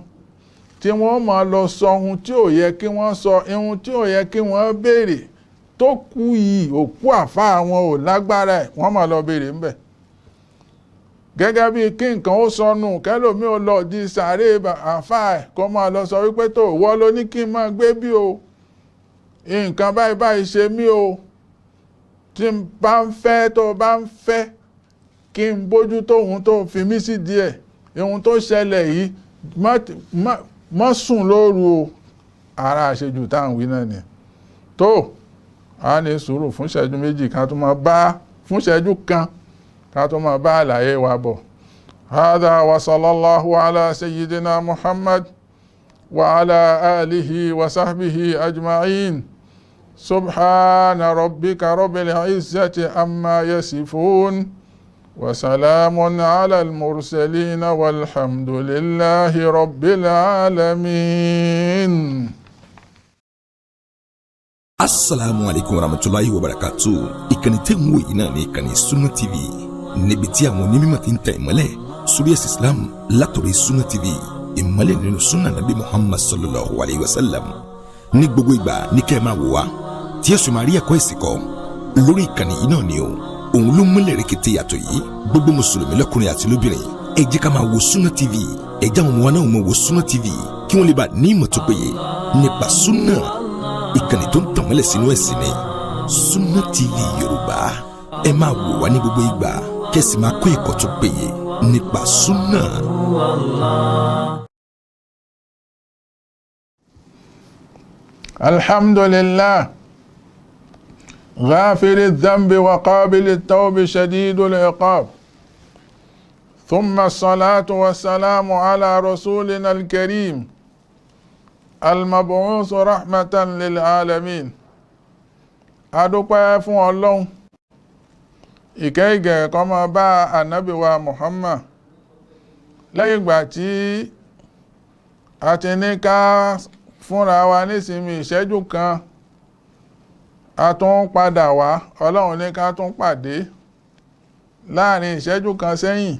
tí wọ́n mọ̀ lọ sọ ohun tí ò yẹ kí wọ́n sọ, ohun tí ò yẹ kí wọ́n béèrè, tó kú yìí òkú àfáà wọn ò lágbára ẹ̀, wọ́n mọ̀ lọ béèrè ńbẹ̀. gẹ́gẹ́ bí kí nǹkan ó sọnù kẹ́lòmí ó lọ di sàárè àfáà ẹ̀ kó máa lọ sọ wípé tó wọ́ ló ní kí n máa gbé bí o, nǹkan báyìí báyìí ṣe mí o, tí n bá ń fẹ́ tó bá ń fẹ́ kí n bójú tó ohun tó fi mí sí díẹ̀, ohun tó ṣẹlẹ̀ yìí mọ́ sùn lóru o. ara àṣejù táwọn wí náà ni tó a ní sùúrù fún ìṣẹ́jú méjì ká tó máa bá fún ìṣẹ́jú kan ká tó máa bá àlàyé wa bọ̀. hādhā wa sallallahu ala sayyidina Muhammad wa ala alihi wa sahbihi ajma'in. subhana rabbika rabbil izzati amma yasifun wa salamun ala al-mursalin walhamdulillahi rabbil alamin. Assalamu alaikum warahmatullahi wabarakatuh. Ìkànnì tẹ́ ń wò yìí náà ní ìkànnì Sunna TV, níbi tí àwọn onímọ̀ ti ń tẹ ìmọ́lẹ̀ sórí ẹ̀sìn Islam látòrí Sunna TV, ìmọ́lẹ̀ nínú Sunna Nabi Muhammad sallallahu alayhi wa sallam. ní gbogbo ìgbà ní kẹ́ ẹ máa wò wá tí ẹ̀sùn máa rí ẹ̀kọ́ ìsìnkọ́ lórí ìkànnì yìí náà ni o. òun ló múlẹ̀ rẹ̀kẹ̀tẹ̀ yàtọ̀ yìí. gbogbo mùsùlùmí lọ́kùnrin àti lóbìnrin ẹ jẹ́ ká máa wo Sunna TV, ẹ jẹ́ àwọn ọmọ wa náà máa wo Sunna TV kí wọ́n lè bá ní ìmọ̀ tó péye nípa Sunna. ìkànnì tó ń tànmọ́lẹ̀ sínú ẹ̀sìn ni Sunna TV Yorùbá. ẹ máa wò wá ní gbogbo ìgbà kẹ́sì máa kọ́ ẹ̀kọ́ tó péye nípa Sunna. alhamdulillah ghafiri dhanbi wa qabili tawbi shadidul iqab, thumma salatu wa salamu ala rasulina al-karim al-mab'uth rahmatan lil alamin. adúpẹ́ fún Ọlọ́run, ìkẹ́ ìgẹ̀ kó máa bá ànábì wa Muhammad. lẹ́yìn ìgbà tí a ti ní ká fúnra wa nísinmi ìṣẹ́jú kan, a tún padà wá, Ọlọ́run ní ká tún pàdé láàrin ìṣẹ́jú kan sẹ́yìn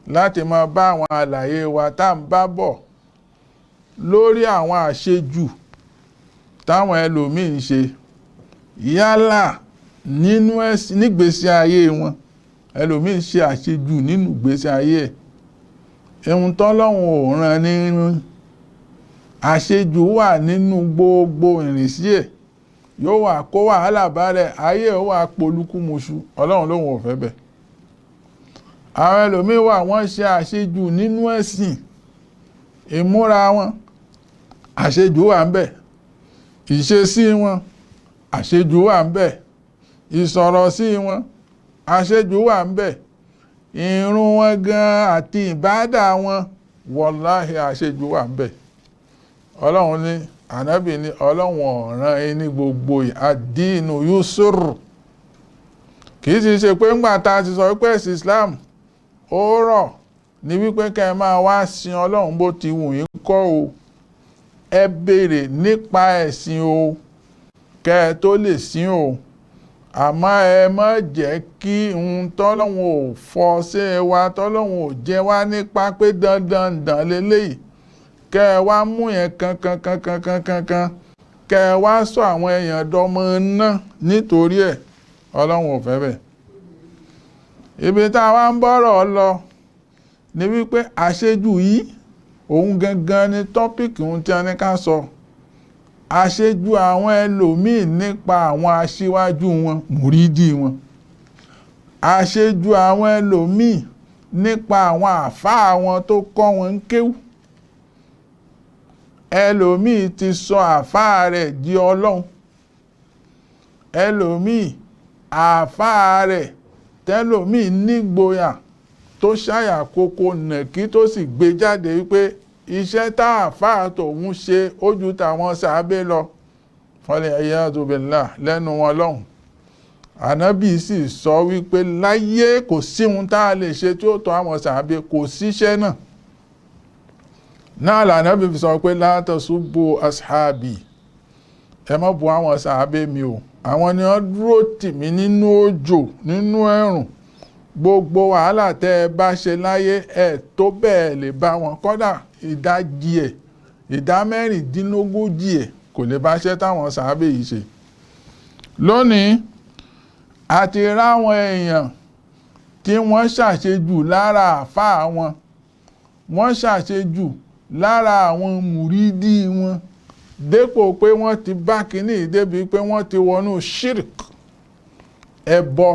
láti máa bá àwọn àlàyé wa tá ń bá bọ̀ lórí àwọn àṣejù táwọn ẹlòmíì ń ṣe yálà nínú nígbésí ayé wọn. ẹlòmíì ń ṣe àṣejù nínú ìgbésí ayé ẹ̀, ohun tọ́lọ́run ò rán nínú àṣejù wà nínú gbogbo ìrìnsí ẹ̀, yóò wà kó wàhálà bá rẹ̀, ayé ó wà polúkúmuṣu. Ọlọ́run lóhun ò fẹ́ bẹ̀. àwọn ẹlòmíì wà wọ́n ṣe àṣejù nínú ẹ̀sìn, ìmúra wọn àṣejù wà ń bẹ̀, ìṣesí wọn àṣejù wà ń bẹ̀, ìsọ̀rọ̀ sí wọn àṣejù wà ń bẹ̀, ìrun wọn gan àti ìbádà wọn wàláhì àṣejù wà ń bẹ̀. Ọlọ́run ní ànábì ní Ọlọ́run ọ̀ràn ẹni gbogbo àdínú yusur. kìí ti ṣe pé ńgbà tá a ti sọ wípé ẹ̀sìn Islam ó rọ̀ ní wípé kẹ́ ẹ máa wá sin Ọlọ́run bó ti wù yín kọ́ o. ẹ béèrè nípa ẹ̀sìn o kẹ́ ẹ tó lè sìn o. àmọ́ ẹ má jẹ́ kí ohun tọ́lọ́run ò fọ́ sí wa, tọ́lọ́run ò jẹ wá nípa pé dandan dàn lélẹ́yìí, kẹ́ ẹ wá mú yẹn kankan kẹ́ ẹ wá sọ àwọn èèyàn dọmọ náà nítorí ẹ̀. Ọlọ́run ò fẹ́ bẹ̀. ibi tá a wá ń bọ́rọ̀ lọ ni wípé àṣejù yìí òun gangan ni tọ́pìkì ohun tí a ní ká sọ. àṣejù àwọn ẹlòmíì nípa àwọn aṣíwájú wọn, mùrídì wọn. àṣejù àwọn ẹlòmíì nípa àwọn àfáà wọn tó kọ́ wọn ń kéwú. ẹlòmíì ti sọ àfáà rẹ̀ di Ọlọ́run. ẹlòmíì àáfàá rẹ̀ tẹ́lòmíì nígboyà tó ṣàyà kókó nàkí tó sì gbé jáde wípé iṣẹ́ tá àáfàá tòun ṣe ó ju tàwọn sàábé lọ fọlẹ̀ iyadu billah lẹ́nu wọn lọ́hùn. Ànábì sì sọ wípé láyé kò síhun tá a lè ṣe tí ó tọ́ àwọn sàábé, kò síṣẹ́ náà lànábì fi sọ pé la tasubbu ashabi, ẹ má bú àwọn sàábé mi o, àwọn ni wọ́n dúró tì mí nínú òjò nínú ẹ̀rùn, gbogbo wàhálà tẹ́ ẹ bá ṣe láyé ẹ tó bẹ́ẹ̀ lè bá wọn, kódà ìdajì ẹ̀ ìdá mẹ́rìndínlógójì ẹ̀ kò lè bá ṣẹ́ táwọn sàábé yìí ṣe. Lónìí àti ráwọn èèyàn tí wọ́n ṣàṣejù lára àfáà wọn, wọ́n ṣàṣejù lára àwọn mùrídì wọn, dépò pé wọ́n ti bá kínní débi pé wọ́n ti wọnú shirk ẹbọ.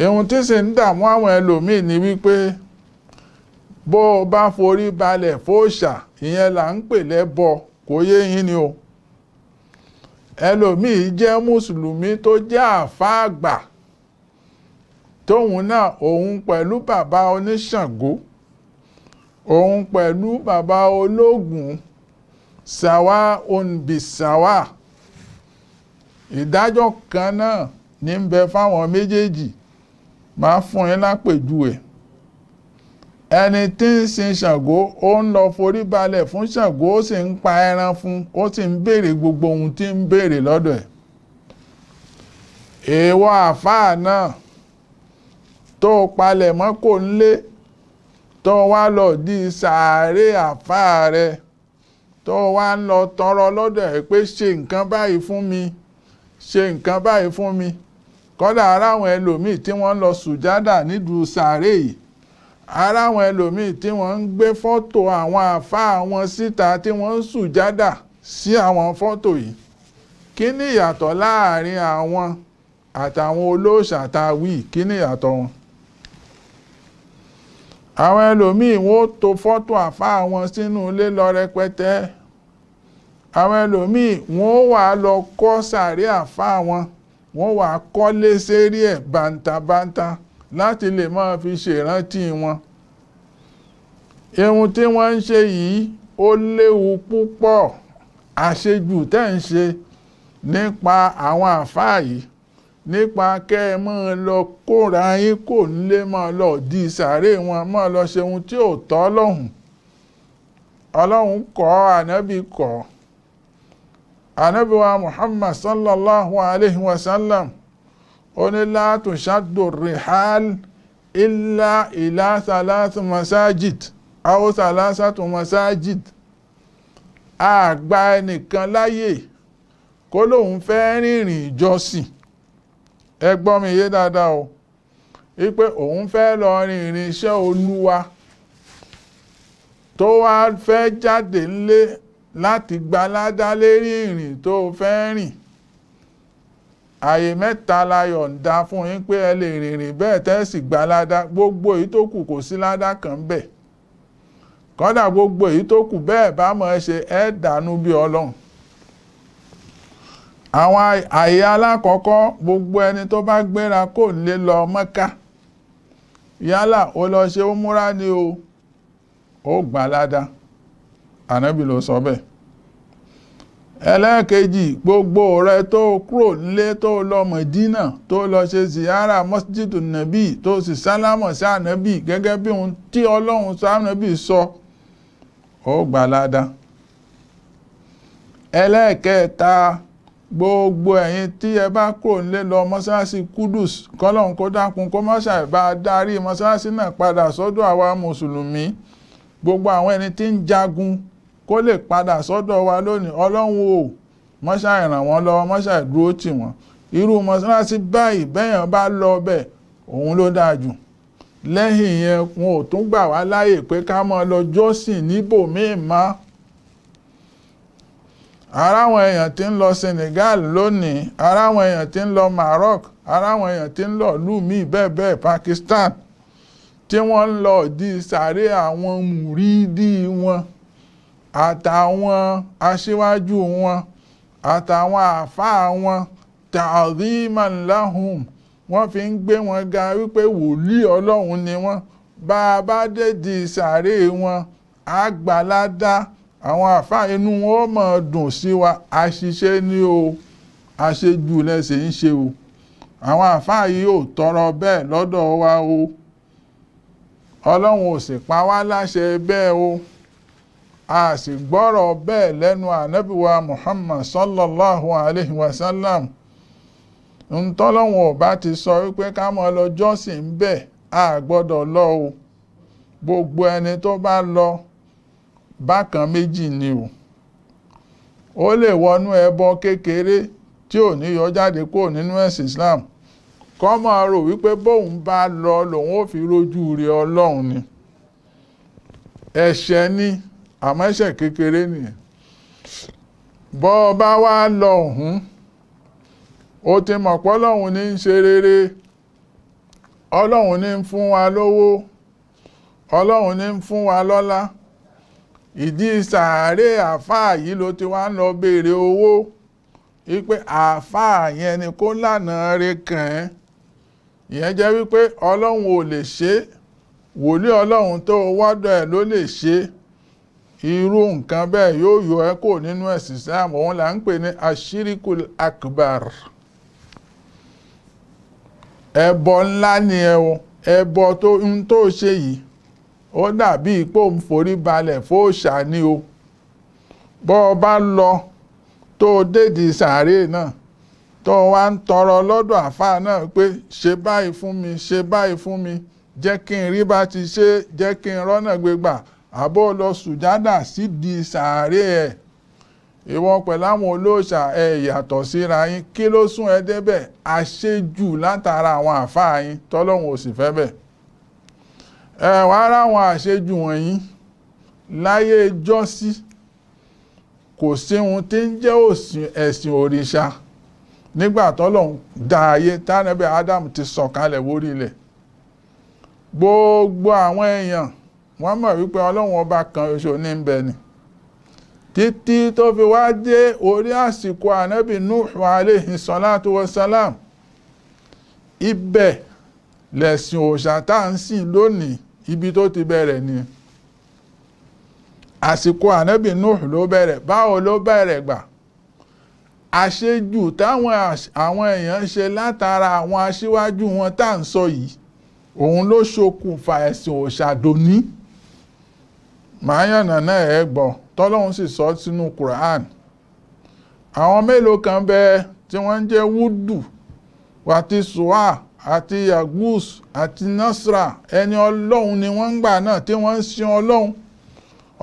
Ohun tí sì ń dààmú àwọn ẹlòmíì ni wípé bó o bá forí balẹ̀ fóòṣà, ìyẹn là ń pè lẹ́bọ, kò yé yín ni o. Ẹlòmíì jẹ́ mùsùlùmí tó jẹ́ àfáà àgbà, tóun náà òun pẹ̀lú bàbá oníṣàngó, òun pẹ̀lú bàbá ológun, sàwá onbìsàwá, ìdájọ́ kan náà ní ń bẹ fáwọn méjèèjì. Máa fún yín lápèjúwe. Ẹni tí ń sin Ṣàngó ó ń lọ forí balẹ̀ fún Ṣàngó, ó sì ń pa ẹran fún, ó sì ń béèrè gbogbo ohun tí ń béèrè lọ́dọ̀ ẹ̀. Èèwọ̀ àfáà náà tó palẹ̀ mọ́ kò ń lé, tó wá lọ di sàárè àfáà rẹ̀, tó wá ń lọ tọrọ lọ́dọ̀ ẹ̀ pé ṣe nǹkan báyìí fún mi, ṣe nǹkan báyìí fún mi. Kódà ara àwọn ẹlòmíì tí wọ́n lọ sùjádà nídùú sàárè yìí, ara àwọn ẹlòmíì tí wọ́n ń gbé fọ́tò àwọn àfáà wọn síta tí wọ́n ń sùjádà sí àwọn fọ́tò yìí. Kí ni ìyàtọ̀ láàrin àwọn àtàwọn olóòṣà tá a wí? Kí ni ìyàtọ̀ wọn? Àwọn ẹlòmíì wọ́n to fọ́tò àfáà wọn sínú ilé lọ rẹpẹtẹ. Àwọn ẹlòmíì wọ́n wà lọ kọ́ sàárè àfáà wọn, wọ́n wà kọ́lé sérí ẹ̀ bàǹtàbàǹtà láti lè máa fi ṣèrántí wọn. Ohun tí wọ́n ń ṣe yìí ó léwu púpọ̀. Àṣejù tẹ́ ń ṣe nípa àwọn àfáà yìí, nípa kẹ́ ẹ máa lọ kóra yín kò nílé, máa lọ di sàárè wọn, máa lọ ṣe ohun tí ò tọ́ Ọlọ́hun. Ọlọ́hun kọ̀, ànábì kọ̀. Ànábì wa Muhammad sallallahu alayhi wa sallam ó ní la tushaddu rihal illa ila thalath masajid aw thalathatu masajid. Àgbà ẹnìkan láyè kó lóun fẹ́ rìnrìn ìjọsìn. Ẹ gbọ́ mi yé dáadáa o, wípé òun fẹ́ lọ rìnrìn iṣẹ́ Olúwa, tó wá fẹ́ jáde ńlé láti gbaládá lérí ìrìn tó fẹ́ rìn. Àyè mẹ́ta la yọ̀ǹda fún yín pé ẹ lè rìnrìn bẹ́ẹ̀ tẹ́ sì gbaládá. Gbogbo èyí tó kù kò sí ládá kan bẹ̀. Kódà gbogbo èyí tó kù bẹ́ẹ̀ bá mọ̀ ẹ́ ṣe ẹ́ dànù bí Ọlọ́run. Àwọn àyè alákọ̀ọ́kọ́, gbogbo ẹni tó bá gbéra kò lè lọ Mẹ́kà, yálà ó lọ ṣe umura ni o, ó gbaládá. Ànábì ló sọ bẹ́ẹ̀. Ẹlẹ́ẹ̀kejì, gbogbo rẹ tó kúrò nílé tó lọ Mẹdínà tó lọ ṣe ziyara Masjidu Nabi tó sì sálámọ̀ sí Ànábì gẹ́gẹ́ bí ohun tí Ọlọ́run sọ Ànábì sọ, ó gbaládá. Ẹlẹ́ẹ̀kẹta, gbogbo ẹ̀yin tí ẹ bá kúrò nílé lọ mọ́sálásí Kudus, kọ́lọ́run kó dákun kó má ṣàì bá darí mọ́sálásí náà padà sọ́dọ̀ àwa mùsùlùmí. Gbogbo àwọn ẹni tí ń jagun kó lè padà sọ́dọ̀ wa lónìí. Ọlọ́run o, má ṣàì ràn wọ́n lọ́wọ́, má ṣàì dúró tì wọ́n. Irú mọ́sálásí báyìí bẹ́yàn bá lọ bẹ̀, òun ló dáa jù. Lẹ́yìn yẹn wọn ò tún gbà wá láyè pé ká máa lọ jọ́sìn níbòmíì mọ́. Ara àwọn èèyàn tí ń lọ Senegal lónìí, ara àwọn èèyàn tí ń lọ Maroc, ara àwọn èèyàn tí ń lọ ìlú míì bẹ́ẹ̀ bẹ́ẹ̀, Pakistan, tí wọ́n ń lọ di sàárè àwọn mùrídì wọn àtàwọn aṣíwájú wọn àtàwọn àfáà wọn ta'dhiman lahum, wọ́n fi ń gbé wọn ga wípé wòlíì ọlọ́run ni wọ́n. Bá a bá dédi sàárè wọn àgbàládá, àwọn àfáà inú wọn ó máa dùn sí wa. Àṣìṣe ni o, àṣejù lẹ́sẹ̀ ń ṣe o. Àwọn àfáà yìí ò tọrọ bẹ́ẹ̀ lọ́dọ̀ wa o. Ọlọ́run ò sì pa wá láṣẹ bẹ́ẹ̀ o. A sì gbọ́rọ̀ bẹ́ẹ̀ lẹ́nu ànábì wa Muhammad sallallahu alaihi wasallam. Ntọ́lọ́run ò bá ti sọ wípé ká máa lọ jọ́sìn bẹ́ẹ̀, a gbọ́dọ̀ lọ o. Gbogbo ẹni tó bá lọ bákan méjì ni o. Ó lè wọnú ẹbọ kékeré tí ò ní yọ jáde kúrò nínú ẹ̀sìn Islam. Kó máa rò wípé bóun bá lọ lòun ó fi rójú rí Ọlọ́run ni. Ẹ̀ṣẹ̀ ni, àmọ́ ẹ̀ṣẹ̀ kékeré nìyẹn. Bọ́ bá wá lọ ọ̀hún, ó ti mọ̀ pé Ọlọ́run ní ń ṣe rere, Ọlọ́run ní ń fún wa lówó, Ọlọ́run ní ń fún wa lọ́lá. Ìdí sàárè àfáà yìí ló ti wá ń lọ béèrè owó, wípé àfáà yẹn ni kó lànà rẹ̀ kàn ẹ́. Ìyẹn jẹ́ wípé Ọlọ́run ò lè ṣe, wòlíì Ọlọ́run tó wọ́dọ̀ ẹ̀ ló lè ṣe. Irú nǹkan bẹ́ẹ̀ yóò yọ ẹ́ kò nínú ẹ̀sìn Islam. Òun là ń pè ní ashirikul akbar. Ẹbọ ńlá ni ẹ o. Ẹbọ tó ń tó ṣe yìí, ó dàbí ipò ń forí balẹ̀ fóòṣà ni o. Bọ́ ọ bá lọ tó dédi sàárè náà, tó wá ń tọrọ lọ́dọ̀ àfáà náà pé ṣe báyìí fún mi, ṣe báyìí fún mi, jẹ́ kí n rí bá ti ṣe, jẹ́ kí n rọ́nà gbégbà, àbó lọ sùjádà sídìí sàárè ẹ̀. Ìwọ pẹ̀lú àwọn olóòṣà ẹ yàtọ̀ síra yín. Kí ló sún ẹ débẹ̀? Àṣejù látara àwọn àfáà yín tọ́lọ́run ò sì fẹ́ bẹ̀. Ẹ wá ráwọn àṣejù wọ̀nyí láyé jọ́sí. Kò sí ohun tí ń jẹ́ ẹ̀sìn òrìṣà nígbà tọ́lọ́run dá ayé tánàbí Ádámù ti sọ̀kalẹ̀ wórí ilẹ̀. Gbogbo àwọn èèyàn wọ́n mọ̀ wípé Ọlọ́run ọba kan ṣoṣo ní ń bẹ ni. Títí tó fi wá dé orí àsìkò ànábì Nuhu alayhi salatu wassalam. Ibẹ̀ lẹ̀sìn òòṣà tá ń sìn lónìí, ibi tó ti bẹ̀rẹ̀ ni. Àsìkò ànábì Nuhu ló bẹ̀rẹ̀. Báwo ló bẹ̀rẹ̀ gbà? Àṣejù táwọn èèyàn ṣe látara àwọn aṣíwájú wọn tá ń sọ yìí, òun ló ṣokùnfà ẹ̀sìn òòṣà dòní. Màá yànnà náà ẹ gbọ́, tọ́lọ́run sì sọ sínú Quran. Àwọn mélòó kan bẹ tí wọ́n ń jẹ́ Wúdù àti Suwa àti Yagus àti Nasra, ẹni Ọlọ́run ni wọ́n ń gbà náà tí wọ́n ń sin Ọlọ́run.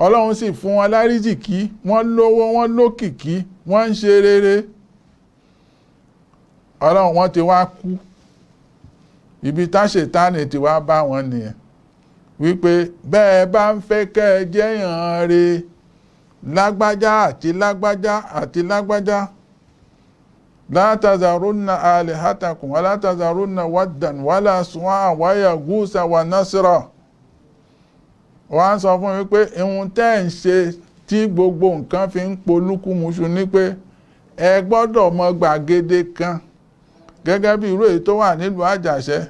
Ọlọ́run sì fún wọn láríjìkí, wọ́n lówó, wọ́n lókìkí, wọ́n ń ṣe rere. Ọlọ́run wọn ti wá kú. Ibi táṣetánì ti wá bá wọn nìyẹn. Wípé bẹ́ẹ̀ bá ń fẹ́ kẹ́ ẹ jẹ́yàn re lágbájá àti lágbájá àti lágbájá. La tazarunna alihatakum wa la tazarunna waddan wa la suwa'a wa yagusa wa nasra. Wọ́n sọ fún mi pé ihun tẹ́ ń ṣe tí gbogbo nǹkan fi ń polúkúmuṣu ní pé ẹ gbọ́dọ̀ mọ gbàgede kan, gẹ́gẹ́ bí irú èyí tó wà nílùú Àjàṣẹ́,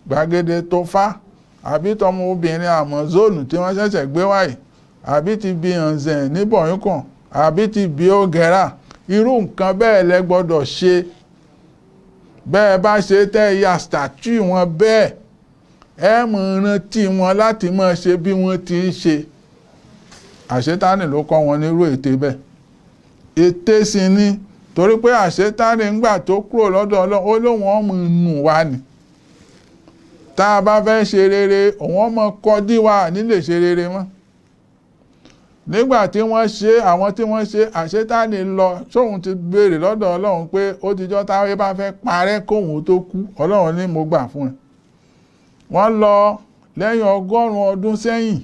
gbàgede tó fá, àbí tọmọ obìnrin àmọ̀zónù tí wọ́n ṣẹ̀ṣẹ̀ gbé wáyé, àbí ti bí Hànzẹ̀ ní Bọ̀yúnkàn, àbí ti bí Ògẹ́rà. Irú nǹkan bẹ́ẹ̀ lẹ gbọ́dọ̀ ṣe. Bẹ́ẹ̀ bá ṣe tẹ́ ya statue wọn bẹ́ẹ̀, ẹ mọ̀ rántí wọn láti máa ṣe bí wọ́n ti ń ṣe. Àṣetánì ló kọ́ wọn nírú ète bẹ́ẹ̀. Ète sì ni, torí pé àṣetánì ńgbà tó kúrò lọ́dọ̀ Ọlọ́run, ó lóun ọmọ nù wá ni. Tá a bá fẹ́ ṣe rere, òun ọmọ kọdí wa nílé ṣe rere mọ́. Nígbà tí wọ́n ṣe, àwọn tí wọ́n ṣe, àṣetánì lọ sóhun ti béèrè lọ́dọ̀ Ọlọ́run pé ó ti jọ́ táwọn bá fẹ́ parẹ́ kóhun tó kú. Ọlọ́run ní mo gbà fún ẹ. Wọ́n lọ lẹ́yìn 100 ọdún sẹ́yìn.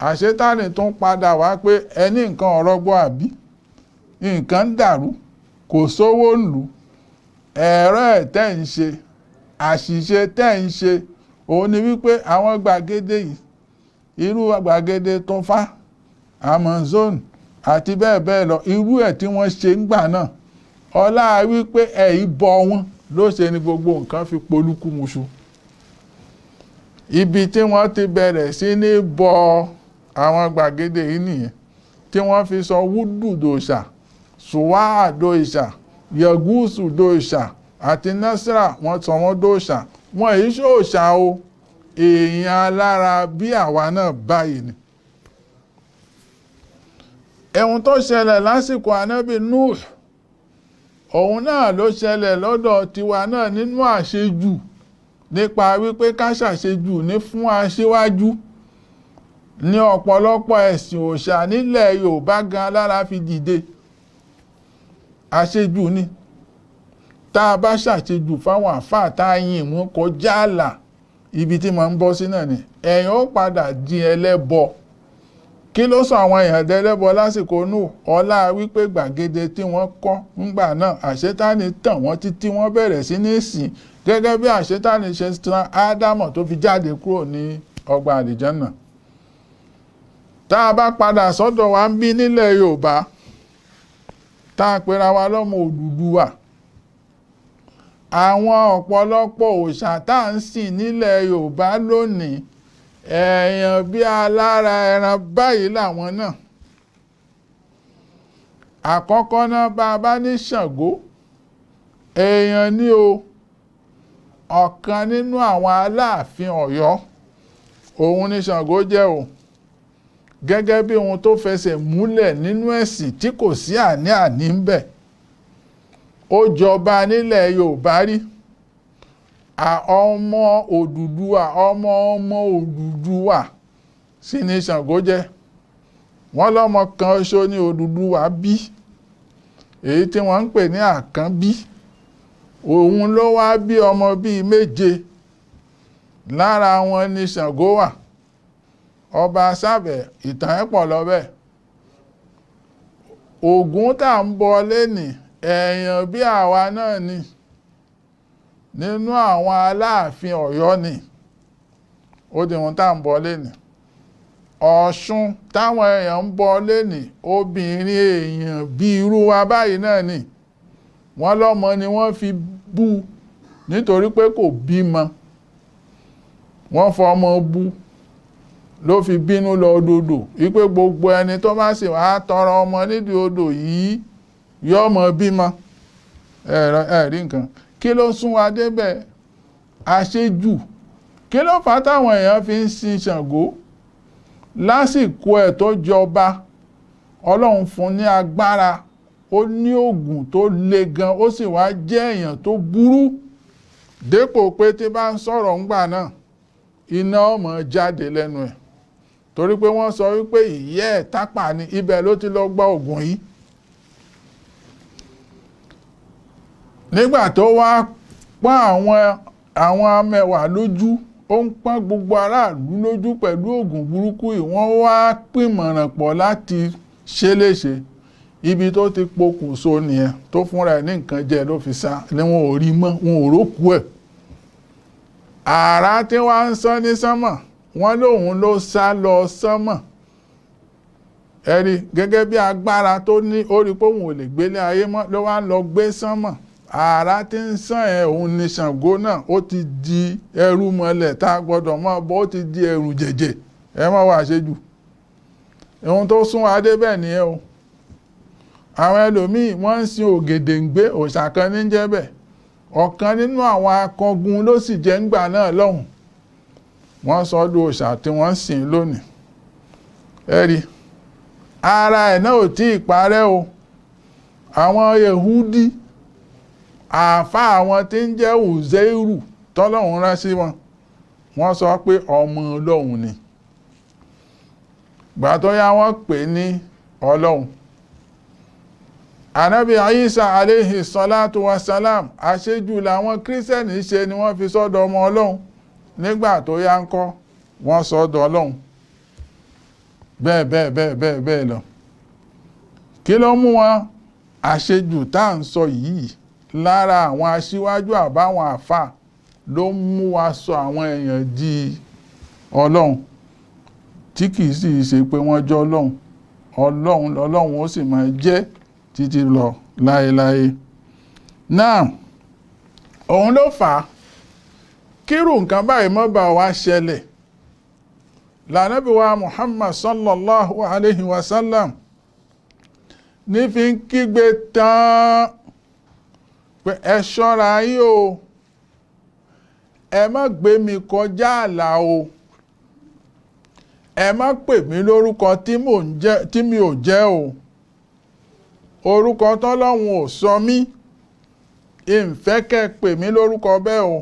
Àṣetánì tún padà wá pé ẹni nǹkan ọ̀rọ̀gbọ́ àbí nǹkan ń dàrú, kò sówó lù, ẹ̀rọ ẹ̀ tẹ́ ń ṣe, àṣìṣe tẹ́ ń ṣe, òun ni wípé àwọn gbàgede yìí, irú gbàgede tó fá, Amazon àti bẹ́ẹ̀ bẹ́ẹ̀ lọ, irú ẹ̀ tí wọ́n ṣe ń gbà náà, ọlá wípé ìbọ wọn ló ṣe ni gbogbo nǹkan fi polúkúmuṣu. Ibi tí wọ́n ti bẹ̀rẹ̀ sí ní bọ àwọn gbàgede yìí nìyẹn, tí wọ́n fi sọ wúdù dòṣà, sùwáà dòṣà, yẹgúsù dòṣà àti násírà wọ́n sọ wọ́n dòṣà. Wọ́n èyí ṣòṣà o, èèyàn alára bí àwa náà báyìí ni. Ẹ̀hun tó ṣẹlẹ̀ lásìkò ànábì Nuh, òun náà ló ṣẹlẹ̀ lọ́dọ̀ tiwa náà nínú àṣejù, nípa wípé ká ṣàṣejù ní fún aṣíwájú. Ní ọ̀pọ̀lọpọ̀ ẹ̀sìn òòṣà nílẹ̀ Yorùbá gan lára fi dìde. Àṣejù ni. Tá a bá ṣàṣejù fáwọn àfáà tá a yìn mú kọjá àlà, ibi tí mo ń bọ́ sí náà ni ẹ̀yin ó padà di ẹlẹ́bọ. Kí ló sọ àwọn èèyàn dẹlẹ́bọ lásìkò Nuh? Ọlá wípé gbàgede tí wọ́n kọ́ ńgbà náà àṣetánì tàn wọ́n títí wọ́n bẹ̀rẹ̀ sí ní sìn, gẹ́gẹ́ bí àṣetánì ṣe tàn Ádámọ̀ tó fi jáde kúrò ní ọgbà àlìjánà. Tá a bá padà sọ́dọ̀ wa ń bí nílẹ̀ Yorùbá, tá a pera wa lọ́mọ Odùduwà, àwọn ọ̀pọ̀lọpọ̀ òòṣà tá à ń sìn nílẹ̀ Yorùbá lónìí, èèyàn bí alára ẹran báyìí làwọn náà. Àkọ́kọ́ náà bá a bá ní Ṣàngó, èèyàn ní o, ọ̀kan nínú àwọn Aláàfin Ọ̀yọ́, òun ni Ṣàngó jẹ́ o, gẹ́gẹ́ bí ohun tó fẹsẹ̀ múlẹ̀ nínú ẹ̀sìn tí kò sí àní-àní ń bẹ̀. Ó jọba nílẹ̀ Yorùbá rí. Ọmọ Odùduwà, ọmọ Odùduwà sì ni Ṣàngó jẹ́. Wọ́n lọ́mọ kan ṣo ni Odùduwà bí, èyí tí wọ́n ń pè ní àkànbí. Òun ló wá bí ọmọ bíi 7, lára wọn ni Ṣàngó wà. Ọba Ṣàbẹ̀, ìtàn ẹ̀ pọ̀ lọ bẹ́ẹ̀. Ògún tá ń bọ lénìí, èèyàn bí àwa náà ni, nínú àwọn Aláàfin Ọ̀yọ́ ni. Ó di wọn tá ń bọ lénìí. Ọ̀ṣun táwọn èèyàn ń bọ lénìí, obìnrin èèyàn bí irú wa báyìí náà ni. Wọ́n lọ́mọ ni wọ́n fi bú nítorí pé kò bímọ. Wọ́n fọmọ bú ló fi bínú lọ odò, wípé gbogbo ẹni tó bá sì wá tọrọ ọmọ nídìí odò yìí yóò mọ bímọ. Ẹ̀rí nǹkan. Kí ló sún wa débẹ̀? Àṣejù. Kí ló fà táwọn èèyàn fi ń sin Ṣàngó? Lásìkò ẹ̀ tó jọba, Ọlọ́run fún ní agbára, ó ní oògùn tó le gan, ó sì wá jẹ́ èèyàn tó burú, dépò pé tí bá ń sọ̀rọ̀ ńgbà náà, iná ó máa jáde lẹ́nu ẹ̀. Torí pé wọ́n sọ wípé ìyẹ́ ẹ̀ tápà ni, ibẹ̀ ló ti lọ gba oògùn yìí. Nígbà tó wá pọ́n àwọn amẹwà lójú, ó ń pọ́n gbogbo aráàlú lójú pẹ̀lú oògùn burúkú yìí, wọ́n wá pìmọ̀ràn pọ̀ láti ṣe léṣe. Ibi tó ti pokùnso nìyẹn, tó fúnra ẹ̀ ní nǹkan jẹ ló fi sá, ni wọn ò rí mọ́, wọn ò rókú ẹ̀. Àrá tí wọ́n ń sán ní sánmọ̀, wọ́n lóun ló sá lọ sánmọ̀. Ẹ̀rí, gẹ́gẹ́ bí agbára tó ní, ó rí pé òun ò lè gbélé ayé mọ́, ló wá ń lọ gbé sánmọ̀. Àrá tí ń sán ẹ̀, òun ni Ṣàngó náà, ó ti di ẹrú mọ́lẹ̀ tá a gbọ́dọ̀ mọ́ bọ́, ó ti di ẹrù jẹ̀jẹ̀. Ẹ má wá ṣejù. Ohun tó sún wa débẹ̀ nìyẹn o. Àwọn ẹlòmíì wọ́n ń sin Ògèdèǹgbé, òòṣà kan ní jẹ́ bẹ́ẹ̀. Ọ̀kan nínú àwọn akọgun ló sì jẹ́ ńgbà náà lọ́hùn. Wọ́n sọ ọ́ di òòṣà tí wọ́n ń sìn lónìí. Ẹ rí, ara ẹ̀ náà ò tí ì parẹ́ o. Àwọn Yehudi, àáfà àwọn tí ń jẹ́ Uzairu tọ́lọ́hun rán sí wọn, wọ́n sọ pé ọmọ Ọlọ́hun ni. Gbà tó yá wọ́n pè ní Ọlọ́hun. Ànábì Ìsá alayhi salatu wassalam, àṣejù làwọn kírísítẹ̀nì ṣe ni wọ́n fi sọ́dọ̀ ọmọ Ọlọ́hun. Nígbà tó yá ń kọ́, wọ́n sọ́dọ̀ Ọlọ́hun. Bẹ́ẹ̀ lọ. Kí ló mú wọn? Àṣejù tá à ń sọ yìí lára àwọn aṣíwájú àbáwọn àfà ló mú wa sọ àwọn èèyàn di Ọlọ́hun, tí kìí sì ṣe pé wọ́n jọ Ọlọ́hun. Ọlọ́hun lọ́lọ́hun ó sì máa jẹ́ títí lọ láéláé. náà òun ló fà á kírù nǹkan báyìí má bá wa ṣẹlẹ̀ lànábì wa Muhammad sallallahu alayhi wa sallam ní fi ń kígbe tán pé ẹ ṣọ́ra yín o, ẹ má gbé mi kọjá ààlà o, ẹ má pè mí lórúkọ tí mi ò jẹ́ o, orúkọ tọ́lọ́hun ò sọ mí, ìfẹ́ kẹ́ pè mí lórúkọ bẹ́ẹ̀ o,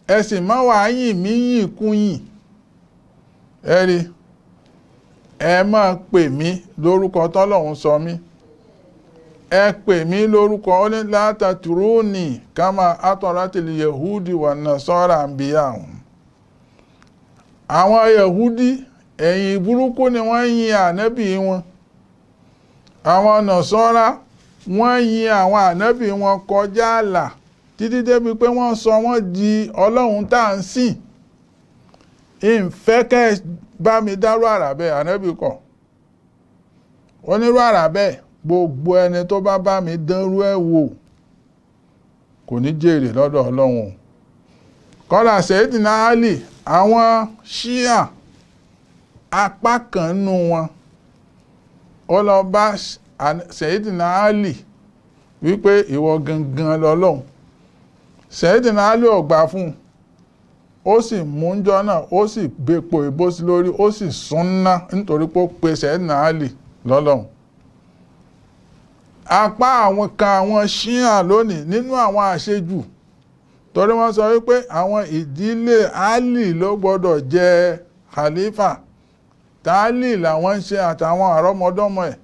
ẹ sì má wàá yìn mí yìn kún yìn, ẹ rí, ẹ má pè mí lórúkọ tọ́lọ́hun sọ mí, ẹ pè mí lórúkọ ó ní látàtúrúnì kama atọ́rátìlì yehudi wà nasara àǹbíyà ọ̀hún. Àwọn yehudi ẹ̀yìn burúkú ni wọ́n yin ànábì wọn, àwọn nasara wọ́n yin àwọn ànábì wọn kọjá ààlà títí débi pé wọ́n sọ wọ́n di ọlọ́run tá à ń sìn. ìfẹ́ kẹ́ bá mi dárú àrà bẹ́ẹ̀, ànábì kọ̀, onírú àrà bẹ́ẹ̀ gbogbo ẹni tó bá mi dánrú ẹ̀ wò kò ní jèrè lọ́dọ̀ ọlọ́run. kọ́lá Sayyidina Ali, àwọn ṣíà apá kan nù wọn ó lọ bá Sayyidina Ali wípé ìwọ gangan lọ́lọ́run. Sayyidina Ali ò gbà fún un, ó sì mú jọ náà, ó sì gbépo ìbòsí lórí, ó sì súnná nítorí pé ó pe Sayyidina Ali lọ́lọ́run. Apá àwọn kan àwọn ṣíà lónìí nínú àwọn àṣejù, torí wọ́n sọ wípé àwọn ìdílé Ali ló gbọ́dọ̀ jẹ khalifa, tálì làwọn ń ṣe àtàwọn àrọ́mọdọ́mọ ẹ̀,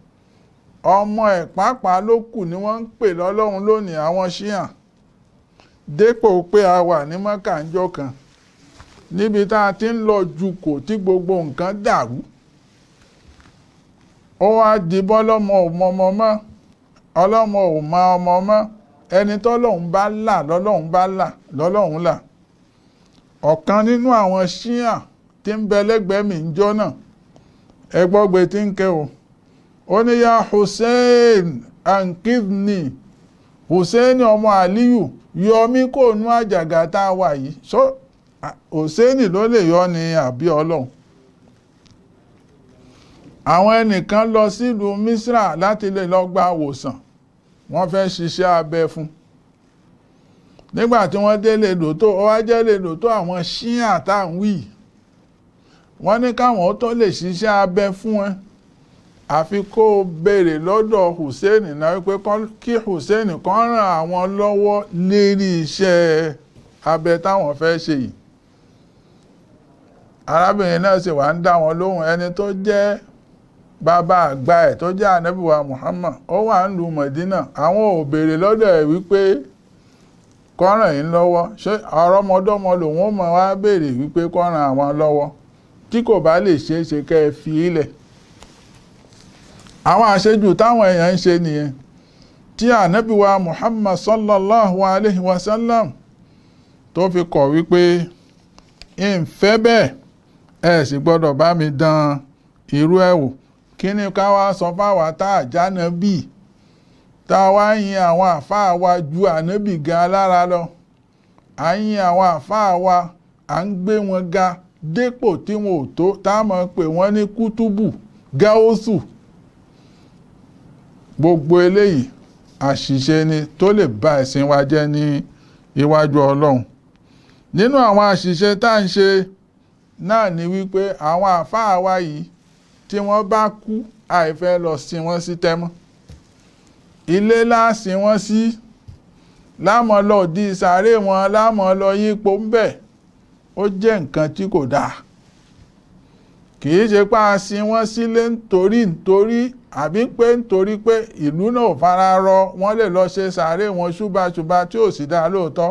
ọmọ ẹ̀ pàápàá ló kù ni wọ́n ń pè lọ́lọ́run lónìí àwọn ṣíà. Dépò pé a wà ní Mọ́kà ńjọ́ kan níbi tá a ti ń lọ jukò tí gbogbo nǹkan dàrú, ó wá di bọ́lọ́mọ ò mọmọ mọ́, ọlọ́mọ ò mọ ọmọ mọ́, ẹni tọ́lọ́hun bá là lọ́lọ́hun bá là lọ́lọ́hun là. ọ̀kan nínú àwọn ṣíà tí ń bẹ lẹ́gbẹ̀ẹ́ mi ńjọ́ náà, ẹgbọ́gbe tí ń ké o, ó ní ya Hussein ankidni, Hussein ọmọ Aliyu yọ mí kó nú àjàgà tá a wà yìí. So Hussein ló lè yọ ni àbí ọlọ́run? àwọn ẹnìkan lọ sílùú Misra láti lè lọ gba àwòsàn, wọ́n fẹ́ ṣiṣẹ́ abẹ fún. nígbà tí wọ́n délé lòótọ́, ó wá jẹ́ lè lòótọ́ àwọn ṣíà tá à ń wí, wọ́n ní káwọn ó tó lè ṣiṣẹ́ abẹ fún wọn àfi kó o béèrè lọ́dọ̀ Hussein náà wípé kí Hussein kan ràn àwọn lọ́wọ́ lérí iṣẹ́ abẹ táwọn fẹ́ ṣe yìí. arábìnrin náà sì wá ń dá wọn lóhùn, ẹni tó jẹ́ bàbá àgbà ẹ̀ tó jẹ́ ànábì wa Muhammad, ó wà ń lu Mọ̀dínà, àwọn ò béèrè lọ́dọ̀ ẹ̀ wípé kó ràn yín lọ́wọ́, ṣé ọ̀rọ̀mọdọ́mọ lòun ó mọ̀ wá béèrè wípé kó ràn àwọn lọ́wọ́, tí kò bá lè ṣeé ṣe kẹ́ ẹ fi ilẹ̀. àwọn àṣejù táwọn èèyàn ń ṣe nìyẹn, tí ànábì wa Muhammad sallallahu alayhi wa sallam tó fi kọ̀ wípé ìfẹ́ bẹ́ẹ̀, ẹ sì gbọ́dọ̀ bá mi dán irú ẹ̀ wò. kí ni ká wá sọ fáwa tá a jánábì, tá a wá yin àwọn àfáà wa ju ànábì gan lára lọ, à ń yin àwọn àfáà wa, à ń gbé wọn ga dépò tí wọn ò tó, tá a mọ̀ pé wọ́n ní kútúbù gáúsù. gbogbo eléyìí àṣìṣe ni tó lè ba ẹ̀sìn wa jẹ́ ní iwájú Ọlọ́run. nínú àwọn àṣìṣe tá à ń ṣe náà ni wípé àwọn àfáà wa yìí tí wọ́n bá kú, àìfẹ́ lọ sin wọ́n sí tẹ́mọ́, ilé láàsìn wọ́n sí, láàmọ́ lọ di sàárè wọn, láàmọ́ lọ yípo ń bẹ̀, ó jẹ́ nǹkan tí kò dáa. kìí ṣe pé a sin wọ́n sílé nítorí àbí pé nítorí pé ìlú náà fara rọ wọ́n lè lọ ṣe sàárè wọn ṣúbàṣúbà tí ò sì dáa lóòótọ́.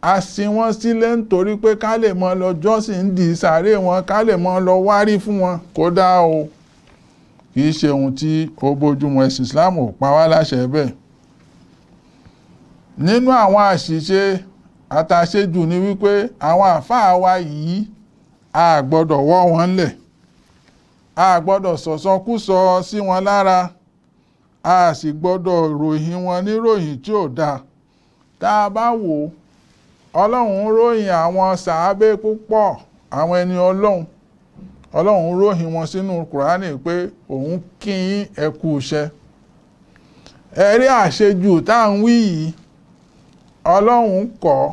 a sin wọ́n sílé nítorí pé ká lè mọ lọ jọ́sìn di sàárè wọn, ká lè mọ lọ wárí fún wọn, kó dáa o. kìí ṣe ohun tí ó bójúmu, ẹ̀sìn Islam ò pa wá láṣẹ bẹ́ẹ̀. nínú àwọn àṣìṣe àtàṣejù ni wípé àwọn àfáà wa yìí a gbọ́dọ̀ wọ́ wọn lẹ̀, a gbọ́dọ̀ sọ̀sọkúsọ sí wọn lára, a sì gbọ́dọ̀ ròyìn wọn níròyìn tí ò dáa. Tá a bá wò Ọlọ́run ròyìn àwọn sàábé púpọ̀, àwọn ẹni Ọlọ́run ròyìn wọn sínú Kùránì pé òun kí yín ẹ kú iṣẹ́. Ẹ̀rí àṣejù tá à ń wí yìí Ọlọ́run kọ̀,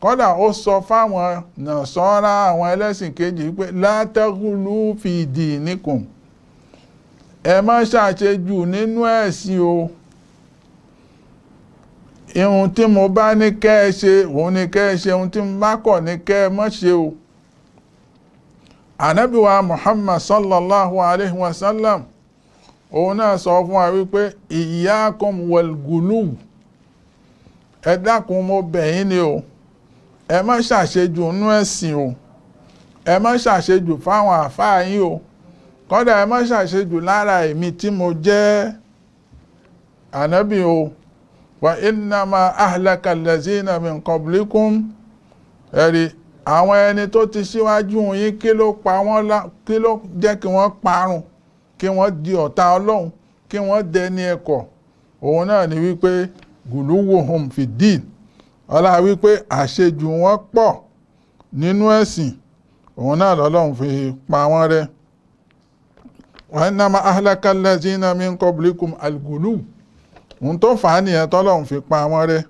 kódà ó sọ fáwọn Nàsárà àwọn ẹlẹ́sìn kejì pé látẹ́kùlù fi dinikum, ẹ má ṣàṣejù nínú ẹ̀sìn o. Ihun tí mo bá ní kẹ́ ẹ ṣe òun ni kẹ́ ẹ ṣe, ohun tí mo bá kọ̀ ní kẹ́ ẹ má ṣe o. Ànábì wa Muhammad sallallahu alaihi wasallam òun náà sọ fún wa wípé iyyakum wal guluw, ẹ dákun mo bẹ̀ yín ni o, ẹ má ṣàṣejù nínú ẹ̀sìn o, ẹ má ṣàṣejù fáwọn àfáà yín o, kódà ẹ má ṣàṣejù lára èmi tí mo jẹ́ ànábì o. Wa innama ahlaka allazina min qablikum, ẹ̀rí àwọn ẹni tó ti síwájú yín kí ló jẹ́ kí wọ́n parun, kí wọ́n di ọ̀tá Ọlọ́run, kí wọ́n dẹni ẹ̀kọ́. Òun náà ni wípé guluwuhum fid-din, ọlá wípé àṣejù wọn pọ̀ nínú ẹ̀sìn, òun náà lọ́lọ́run fi pa wọ́n rẹ́. Wa innama ahlaka allazina min qablikum al-guluw, òun tó fà á nìyẹn tọ́lọ́run fi pa wọ́n rẹ́.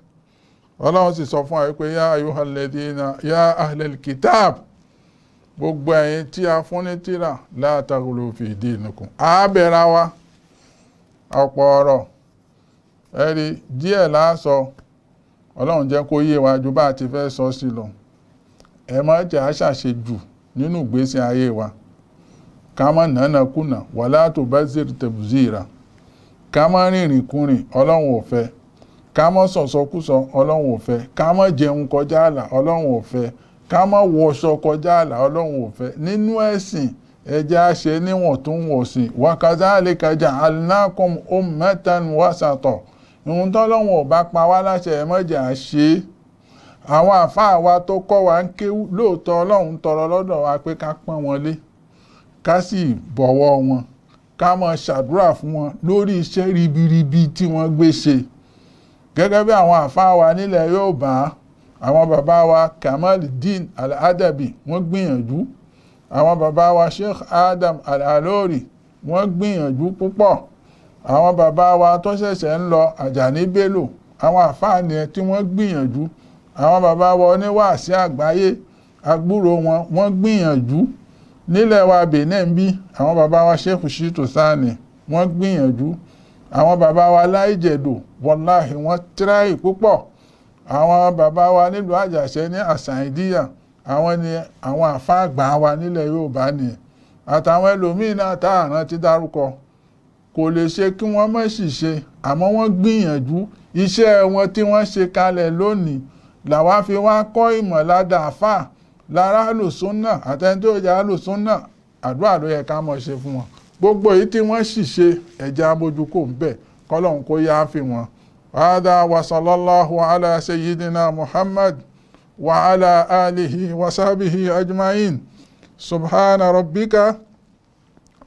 Ọlọ́run sì sọ fún wa wípé ya ayyuhal ladhina ya ahlal kitab, gbogbo ẹ̀yin tí a fún ní tírà la taghlu fi dinikum. Àbẹ̀rẹ̀ wa ọ̀pọ̀ ọ̀rọ̀ ẹ̀rí díẹ̀ láàsọ, Ọlọ́run jẹ́ kó yé wa ju bá ti fẹ́ sọ sí lọ. Ẹ má jẹ́ àṣàṣejù nínú ìgbésí ayé wa, ká má nánàkúnà wala tubazir tabzira, ká má rìnrìn kúrìn, Ọlọ́run ò fẹ́. Ká má sọ̀sọkúsọ, Ọlọ́run ò fẹ́. Ká má jẹun kọjá àlà, Ọlọ́run ò fẹ́. Ká má wọṣọ kọjá àlà, Ọlọ́run ò fẹ́. Nínú ẹ̀sìn ẹ jẹ́ á ṣe níwọ̀ntúnwọ̀nsì. Wa kadhalika ja'alnakum ummatan wasata, ìhun tọ́lọ́run ò bá pa wá láṣẹ ẹ má jẹ́ á ṣe. Àwọn àfáà wa tó kọ́ wa ń kéwú, lóòótọ́ Ọlọ́run tọrọ lọ́dọ̀ wa pé ká pọ́n wọn lé, ká sì bọ̀wọ̀ wọn, ká má ṣàdúrà fún wọn lórí iṣẹ́ ribiribi tí wọ́n gbé ṣe. Gẹ́gẹ́ bí àwọn àfáà wa nílẹ̀ Yorùbá, àwọn bàbá wa Kamaluddin Al-Adabi wọ́n gbìyànjú, àwọn bàbá wa Sheikh Adam Al-Alori wọ́n gbìyànjú púpọ̀, àwọn bàbá wa tó ṣẹ̀ṣẹ̀ ń lọ Àjàní Bello, àwọn àfáà nìyẹn tí wọ́n gbìyànjú, àwọn bàbá wa oníwàásí àgbáyé agbúrò wọ́n gbìyànjú. Nílẹ̀ wa Benin bí àwọn bàbá wa Sheikh Shitu Sani wọ́n gbìyànjú, àwọn bàbá wa láìjẹ̀dò wọláhì wọ́n tíráì púpọ̀, àwọn bàbá wa nílùú Àjàṣẹ́ ní Àsàìdíyà, àwọn ni àwọn àfáà àgbà wa nílẹ̀ Yorùbá nìyẹn, àtàwọn ẹlòmíín náà tá à rántí dárúkọ. Kò lè ṣe kí wọ́n má sì ṣe, àmọ́ wọ́n gbìyànjú. Iṣẹ́ wọn tí wọ́n ṣe kalẹ̀ lónìí làwa fi wá kọ́ ìmọ̀ládà àfáà lára àlùsúnnà, àtẹni tó jẹ́ àlùsúnnà, àdúrà ló yẹ ká mọ̀ ṣe fún wọn. Gbogbo èyí tí wọ́n sì ṣe ẹ̀jẹ̀ abójúkò ń bẹ̀, kọ́lọ́hun kó yá fi wọn. Hādhā wa sallallahu ala sayyidina Muhammad wa ala alihi wa sahbihi ajma'in. Subhana rabbika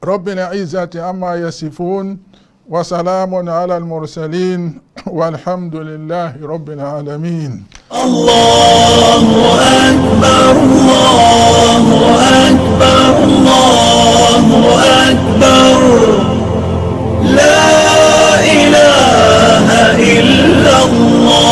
rabbil izzati amma yasifun wa salamun ala al-mursalin walhamdulillahi rabbil alamin. Allahu akbar, Allahu akbar, Allahu akbar. La ilaha illallah.